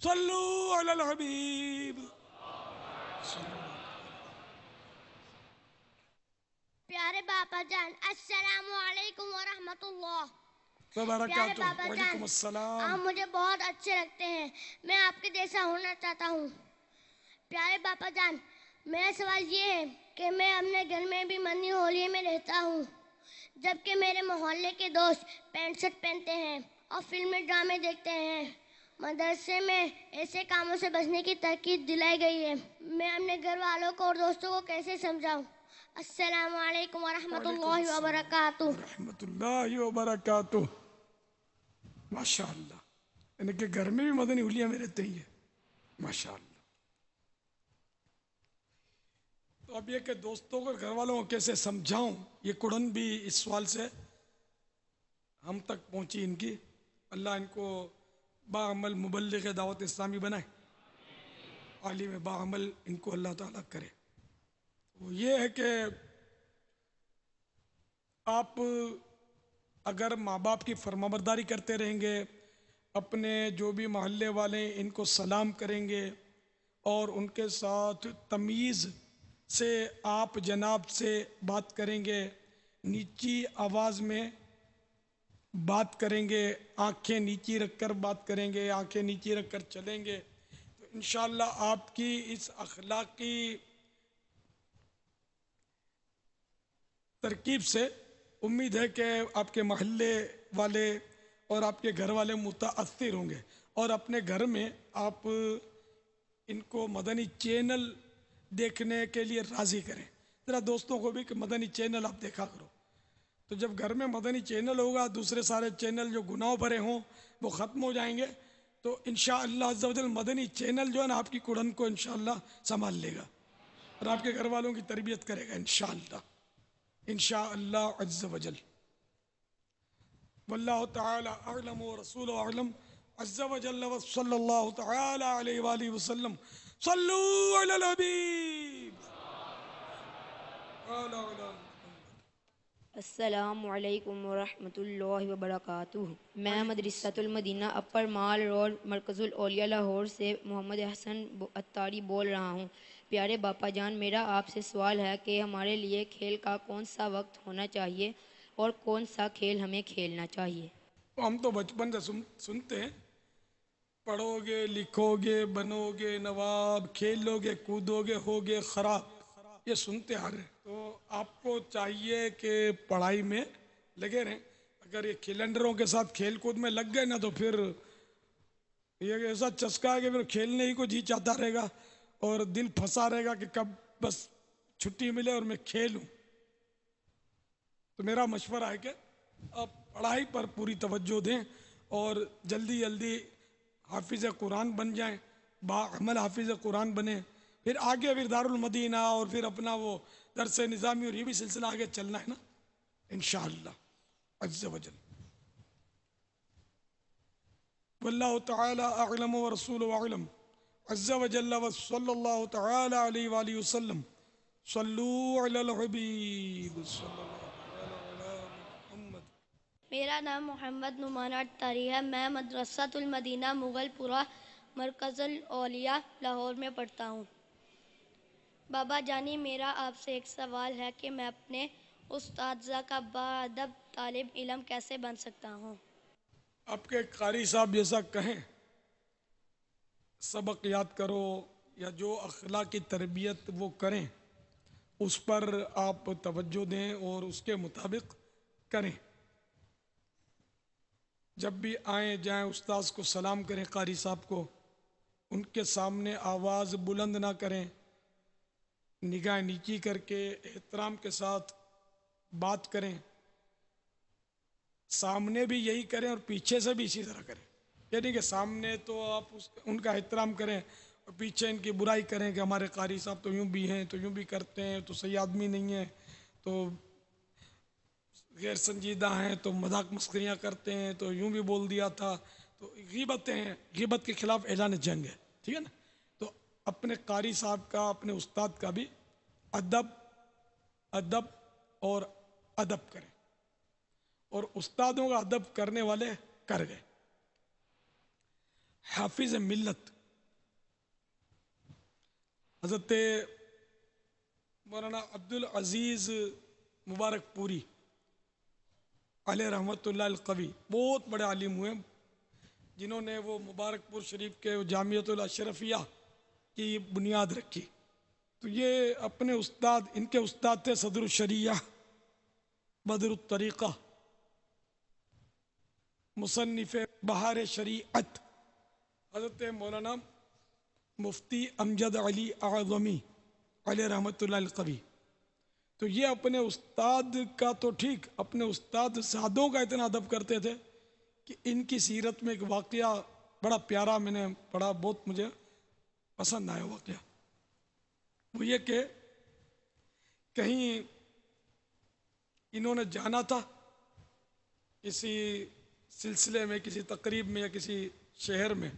صلو علی الحبیب۔ پیارے باپا جان السلام علیکم ورحمۃ اللہ۔ پیارے وبرکاتہ۔ باپا وعلیکم جان السلام۔ آپ مجھے بہت اچھے لگتے ہیں، میں آپ کے جیسا ہونا چاہتا ہوں۔ پیارے باپا جان میرا سوال یہ ہے کہ میں اپنے گھر میں بھی مدنی حلیے میں رہتا ہوں، جبکہ میرے محلے کے دوست پینٹ شرٹ پہنتے ہیں اور فلمی ڈرامے دیکھتے ہیں۔ مدرسے میں ایسے کاموں سے بچنے کی تاکید دلائی گئی ہے، میں اپنے گھر والوں کو اور دوستوں کو کیسے سمجھاؤں؟ السلام علیکم ورحمۃ اللہ وبرکاتہ۔ ورحمۃ اللہ وبرکاتہ۔ ماشاءاللہ، یعنی کہ گھر میں بھی مدنی حلیہ میں رہتے ہی ہیں، ماشاءاللہ۔ تو اب یہ کہ دوستوں کو گھر والوں کو کیسے سمجھاؤں، یہ کڑن بھی اس سوال سے ہم تک پہنچی ان کی۔ اللہ ان کو باعمل مبلغ دعوت اسلامی بنائے، عالم باعمل ان کو اللہ تعالیٰ کرے۔ وہ یہ ہے کہ آپ اگر ماں باپ کی فرمانبرداری کرتے رہیں گے، اپنے جو بھی محلے والے ان کو سلام کریں گے اور ان کے ساتھ تمیز سے آپ جناب سے بات کریں گے، نیچی آواز میں بات کریں گے، آنکھیں نیچی رکھ کر بات کریں گے، آنکھیں نیچی رکھ کر چلیں گے، تو انشاءاللہ آپ کی اس اخلاقی ترکیب سے امید ہے کہ آپ کے محلے والے اور آپ کے گھر والے متاثر ہوں گے، اور اپنے گھر میں آپ ان کو مدنی چینل دیکھنے کے لیے راضی کریں۔ ذرا دوستوں کو بھی کہ مدنی چینل آپ دیکھا کرو، تو جب گھر میں مدنی چینل ہوگا، دوسرے سارے چینل جو گناہوں بھرے ہوں وہ ختم ہو جائیں گے، تو انشاءاللہ عز و جل مدنی چینل جو ہے نا آپ کی کڑن کو انشاءاللہ سنبھال لے گا اور آپ کے گھر والوں کی تربیت کرے گا انشاءاللہ، انشاءاللہ عز و جل۔ واللہ تعالی اعلم ورسولہ اعلم عز و جل وصلی اللہ تعالی علیہ وآلہ وسلم۔ صلو علی الحبیب۔ السلام علیکم ورحمۃ اللہ وبرکاتہ۔ میں مدرسۃ المدینہ اپر مال روڈ مرکز الاولیاء لاہور سے محمد حسن عطاری بول رہا ہوں۔ پیارے باپا جان میرا آپ سے سوال ہے کہ ہمارے لیے کھیل کا کون سا وقت ہونا چاہیے اور کون سا کھیل ہمیں کھیلنا چاہیے؟ ہم تو بچپن سے سنتے ہیں، پڑھو گے لکھو گے بنو گے نواب، کھیلو گے کودو گے ہوگے خراب، یہ سنتے آ رہے ہیں۔ تو آپ کو چاہیے کہ پڑھائی میں لگے رہیں۔ اگر یہ کیلنڈروں کے ساتھ کھیل کود میں لگ گئے نا تو پھر یہ ایسا چسکا ہے کہ پھر کھیلنے ہی کو جی چاہتا رہے گا اور دل پھنسا رہے گا کہ کب بس چھٹی ملے اور میں کھیلوں. تو میرا مشورہ ہے کہ آپ پڑھائی پر پوری توجہ دیں اور جلدی جلدی حافظ قرآن بن جائیں، باعمل حافظ قرآن بنیں. پھر آگے پھر دارالمدینہ اور پھر اپنا وہ درس نظامی اور یہ بھی سلسلہ آگے چلنا ہے نا انشاءاللہ عز وجل. واللہ تعالی اعلم ورسولہ اعلم عز وجل وصلی اللہ تعالی علیہ وآلہ وسلم. صلو علی الحبیب صلی اللہ علیہ محمد. میرا نام محمد نعمان اطاری ہے. میں مدرسۃ المدینہ مغل پورہ مرکز الاولیاء لاہور میں پڑھتا ہوں. بابا جانی، میرا آپ سے ایک سوال ہے کہ میں اپنے اساتذہ کا باادب طالب علم کیسے بن سکتا ہوں؟ آپ کے قاری صاحب جیسا کہیں سبق یاد کرو یا جو اخلاقی تربیت وہ کریں اس پر آپ توجہ دیں اور اس کے مطابق کریں. جب بھی آئیں جائیں استاذ کو سلام کریں، قاری صاحب کو. ان کے سامنے آواز بلند نہ کریں، نگاہ نیچی کر کے احترام کے ساتھ بات کریں. سامنے بھی یہی کریں اور پیچھے سے بھی اسی طرح کریں. یعنی کہ سامنے تو آپ ان کا احترام کریں اور پیچھے ان کی برائی کریں کہ ہمارے قاری صاحب تو یوں بھی ہیں، تو یوں بھی کرتے ہیں، تو صحیح آدمی نہیں ہیں، تو غیر سنجیدہ ہیں، تو مذاق مسخریاں کرتے ہیں، تو یوں بھی بول دیا تھا. تو غیبتیں ہیں، غیبت کے خلاف اعلان جنگ ہے. ٹھیک ہے نا؟ تو اپنے قاری صاحب کا، اپنے استاد کا بھی ادب اور ادب کریں. اور استادوں کا ادب کرنے والے کر گئے. حافظ ملت حضرت مولانا عبدالعزیز مبارک پوری علیہ رحمۃ اللہ القوی بہت بڑے عالم ہوئے جنہوں نے وہ مبارک پور شریف کے جامعۃ الاشرفیہ کی بنیاد رکھی. تو یہ اپنے استاد، ان کے استاد تھے صدر الشریعہ بدر الطریقہ، مصنف بہار شریعت حضرت مولانا مفتی امجد علی اعظمی علیہ رحمۃ اللہ القوی. تو یہ اپنے استاد کا تو ٹھیک، اپنے استاد زادوں کا اتنا ادب کرتے تھے کہ ان کی سیرت میں ایک واقعہ بڑا پیارا میں نے پڑھا، بہت مجھے پسند آیا واقعہ. وہ یہ کہ کہیں انہوں نے جانا تھا کسی سلسلے میں، کسی تقریب میں یا کسی شہر میں،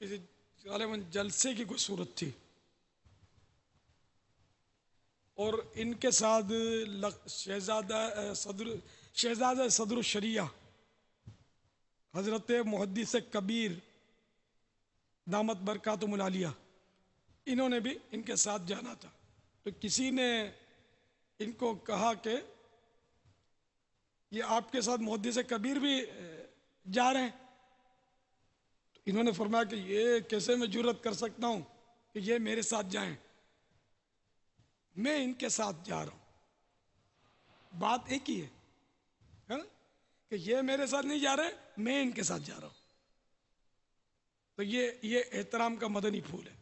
کسی غالباً جلسے کی کوئی صورت تھی. اور ان کے ساتھ شہزادہ صدر الشریعہ حضرت محدث کبیر دامت برکاتہم العالیہ، انہوں نے بھی ان کے ساتھ جانا تھا. تو کسی نے ان کو کہا کہ یہ آپ کے ساتھ محدث کبیر بھی جا رہے ہیں. تو انہوں نے فرمایا کہ یہ کیسے میں جرأت کر سکتا ہوں کہ یہ میرے ساتھ جائیں، میں ان کے ساتھ جا رہا ہوں. بات ایک ہی ہے کہ یہ میرے ساتھ نہیں جا رہے، میں ان کے ساتھ جا رہا ہوں. تو یہ احترام کا مدنی پھول ہے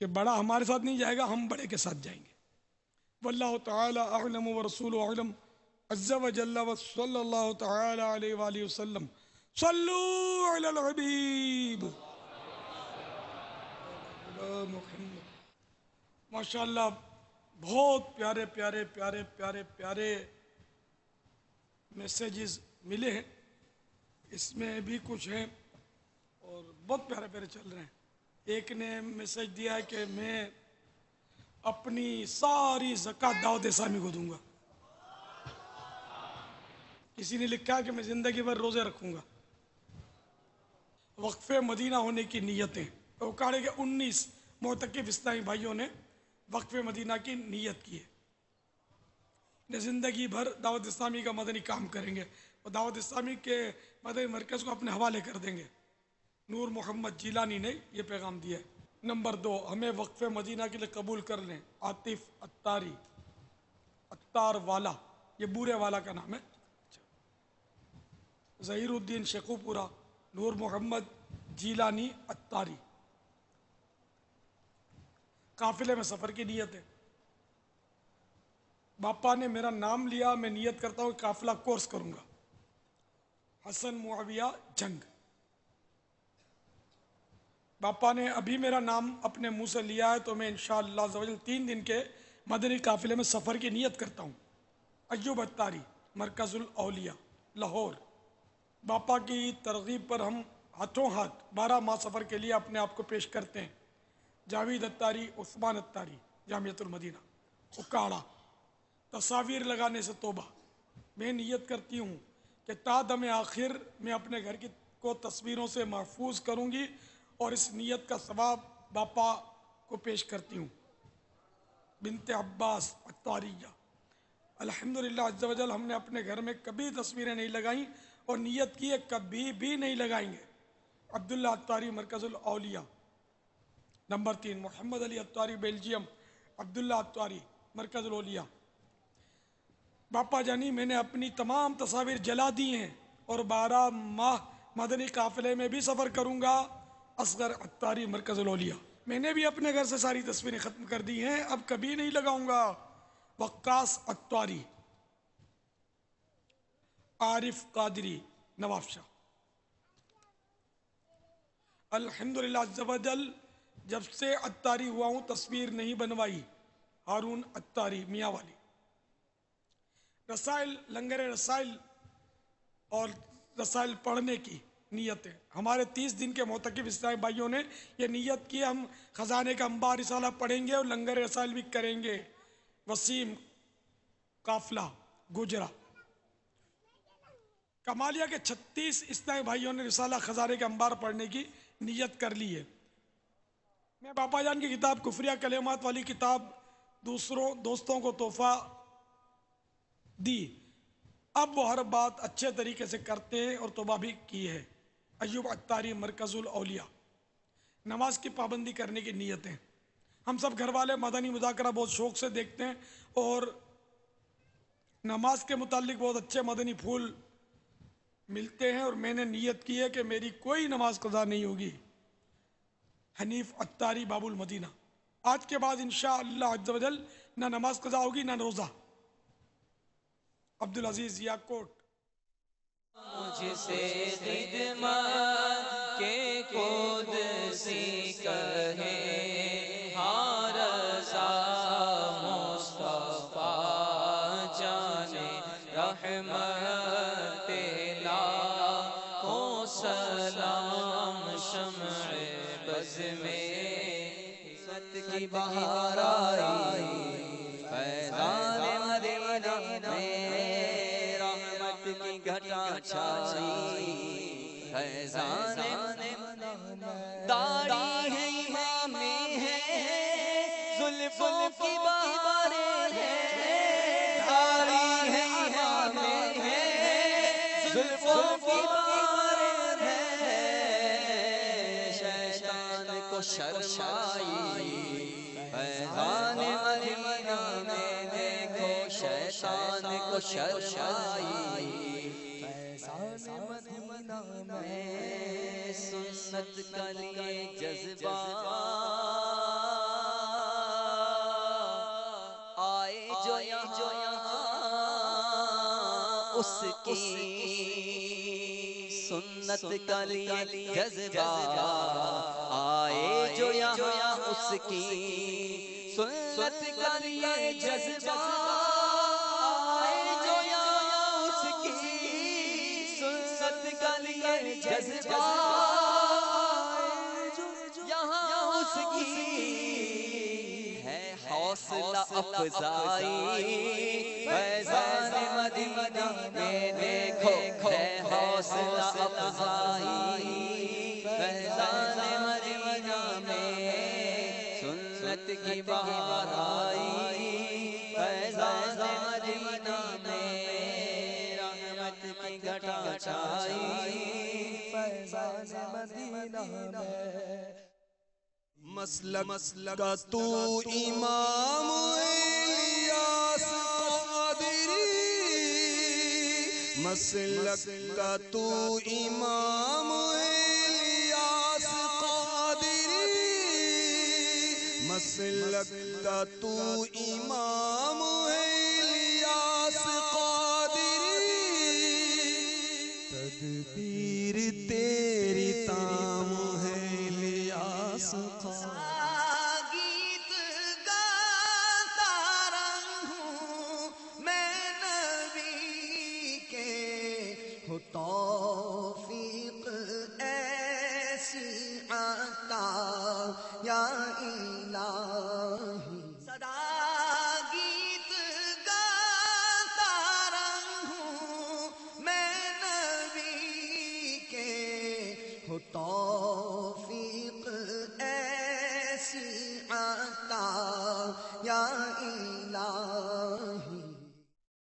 کہ بڑا ہمارے ساتھ نہیں جائے گا، ہم بڑے کے ساتھ جائیں گے. واللہ تعالی اعلم ورسولہ اعلم عز وجل وصلی اللہ تعالی علیہ وآلہ وسلم. صلو علی الحبیب. ماشاءاللہ بہت پیارے پیارے پیارے پیارے پیارے میسیجز ملے ہیں. اس میں بھی کچھ ہیں اور بہت پیارے پیارے چل رہے ہیں. ایک نے میسیج دیا ہے کہ میں اپنی ساری زکوٰۃ دعوت اسلامی کو دوں گا. کسی نے لکھا ہے کہ میں زندگی بھر روزے رکھوں گا. وقف مدینہ ہونے کی نیتیں اوکاڑے کے 19 معتکف اسلامی بھائیوں نے وقف مدینہ کی نیت کی ہے. زندگی بھر دعوت اسلامی کا مدنی کام کریں گے اور دعوت اسلامی کے مدنی مرکز کو اپنے حوالے کر دیں گے. نور محمد جیلانی نے یہ پیغام دیا ہے. نمبر 2، ہمیں وقف مدینہ کے لیے قبول کر لیں. عاطف اتاری، اتار والا، یہ بورے والا کا نام ہے. ظہیر الدین شیخو پورہ، نور محمد جیلانی اتاری. قافلے میں سفر کی نیت ہے. باپا نے میرا نام لیا, میں نیت کرتا ہوں قافلہ کورس کروں گا. حسن معاویہ جنگ. باپا نے ابھی میرا نام اپنے منہ سے لیا ہے تو میں انشاءاللہ عز و جل 3 دن کے مدنی قافلے میں سفر کی نیت کرتا ہوں. ایوب اتاری مرکز الاولیاء لاہور. باپا کی ترغیب پر ہم ہاتھوں ہاتھ 12 ماہ سفر کے لیے اپنے آپ کو پیش کرتے ہیں. جاوید اتاری عثمان اتاری جامعۃ المدینہ اکاڑا. تصاویر لگانے سے توبہ. میں نیت کرتی ہوں کہ تا دم آخر میں اپنے گھر کو تصویروں سے محفوظ کروں گی اور اس نیت کا ثواب باپا کو پیش کرتی ہوں. بنت عباس اتاریہ. الحمدللہ عز و جل ہم نے اپنے گھر میں کبھی تصویریں نہیں لگائیں اور نیت کی ہے کبھی بھی نہیں لگائیں گے. عبداللہ اتاری مرکز الاولیاء. نمبر 3 محمد علی اتاری بیلجیم. عبداللہ اتاری مرکز الاولیاء. باپا جانی میں نے اپنی تمام تصاویر جلا دی ہیں اور 12 ماہ مدنی قافلے میں بھی سفر کروں گا. اصغر اتاری مرکز الاولیاء. میں نے بھی اپنے گھر سے ساری تصویریں ختم کر دی ہیں, اب کبھی نہیں لگاؤں گا. وقاص اتاری. عارف قادری نواب شاہ. الحمدللہ عز و جل جب سے اتاری ہوا ہوں تصویر نہیں بنوائی. ہارون اتاری میاں والی. رسائل لنگر رسائل اور رسائل پڑھنے کی نیت ہے. ہمارے 30 دن کے معتکف اسلامی بھائیوں نے یہ نیت کی ہم خزانے کا انبار رسالہ پڑھیں گے اور لنگر رسائل بھی کریں گے. وسیم قافلہ گجرا. کمالیہ کے 36 اسلامی بھائیوں نے رسالہ خزانے کے انبار پڑھنے کی نیت کر لی ہے. میں باپا جان کی کتاب کفریہ کلمات والی کتاب دوستوں کو تحفہ دی. اب وہ ہر بات اچھے طریقے سے کرتے ہیں اور توبہ بھی کی ہے. ایوب اتاری مرکز الاولیاء. نماز کی پابندی کرنے کی نیت ہے. ہم سب گھر والے مدنی مذاکرہ بہت شوق سے دیکھتے ہیں اور نماز کے متعلق بہت اچھے مدنی پھول ملتے ہیں اور میں نے نیت کی ہے کہ میری کوئی نماز قضا نہیں ہوگی. حنیف اتاری باب المدینہ. آج کے بعد انشاءاللہ عز و جل نہ نماز قضا ہوگی نہ روزہ. عبدالعزیز یاکوٹ. مجھ سے خدمت کے قدسی کہے ہاں رضا مصطفیٰ جانے رحمت لاکھوں سلام. شمع بز میں عزت کی بہار آئی. فیضان مدینہ میں رحمت کی گھٹا چھائی. فیضان داڑھی ہے امام ہے زلفوں کی بہاریں ہیں. داڑھی ہے امام ہے زلفوں کی بہاریں ہیں. شیطان کو شرمائی. فیضان مدینہ میں دیکھو شیطان کو شرمائی. فیضان مدینہ میں سنت کا لیے جذبہ آئے جو یہاں اس کی سنت کا لیے جذبہ آئے جو یہاں اس کی سنت کا لیے جذبہ آئے جو یہاں اس کی سنت کا لیے جذبہ یہاں اس کی ہے حوصلہ افزائی. فیضان مدینہ میں دیکھو ہے حوصلہ افزائی. فیضان مدینہ میں سنت کی بہار آئی. فیضان مدینہ میں رحمت کی گھٹا چھائی. فیضان مدینہ میں مسلک کا تو امام الیاس قادری مسلک کا تو امام الیاس قادری، مسلک کا تو امام الیاس قادری، تدبیر تیری تام ہے الیاس قادری۔ گیت گاتا رہوں میں نبی کے،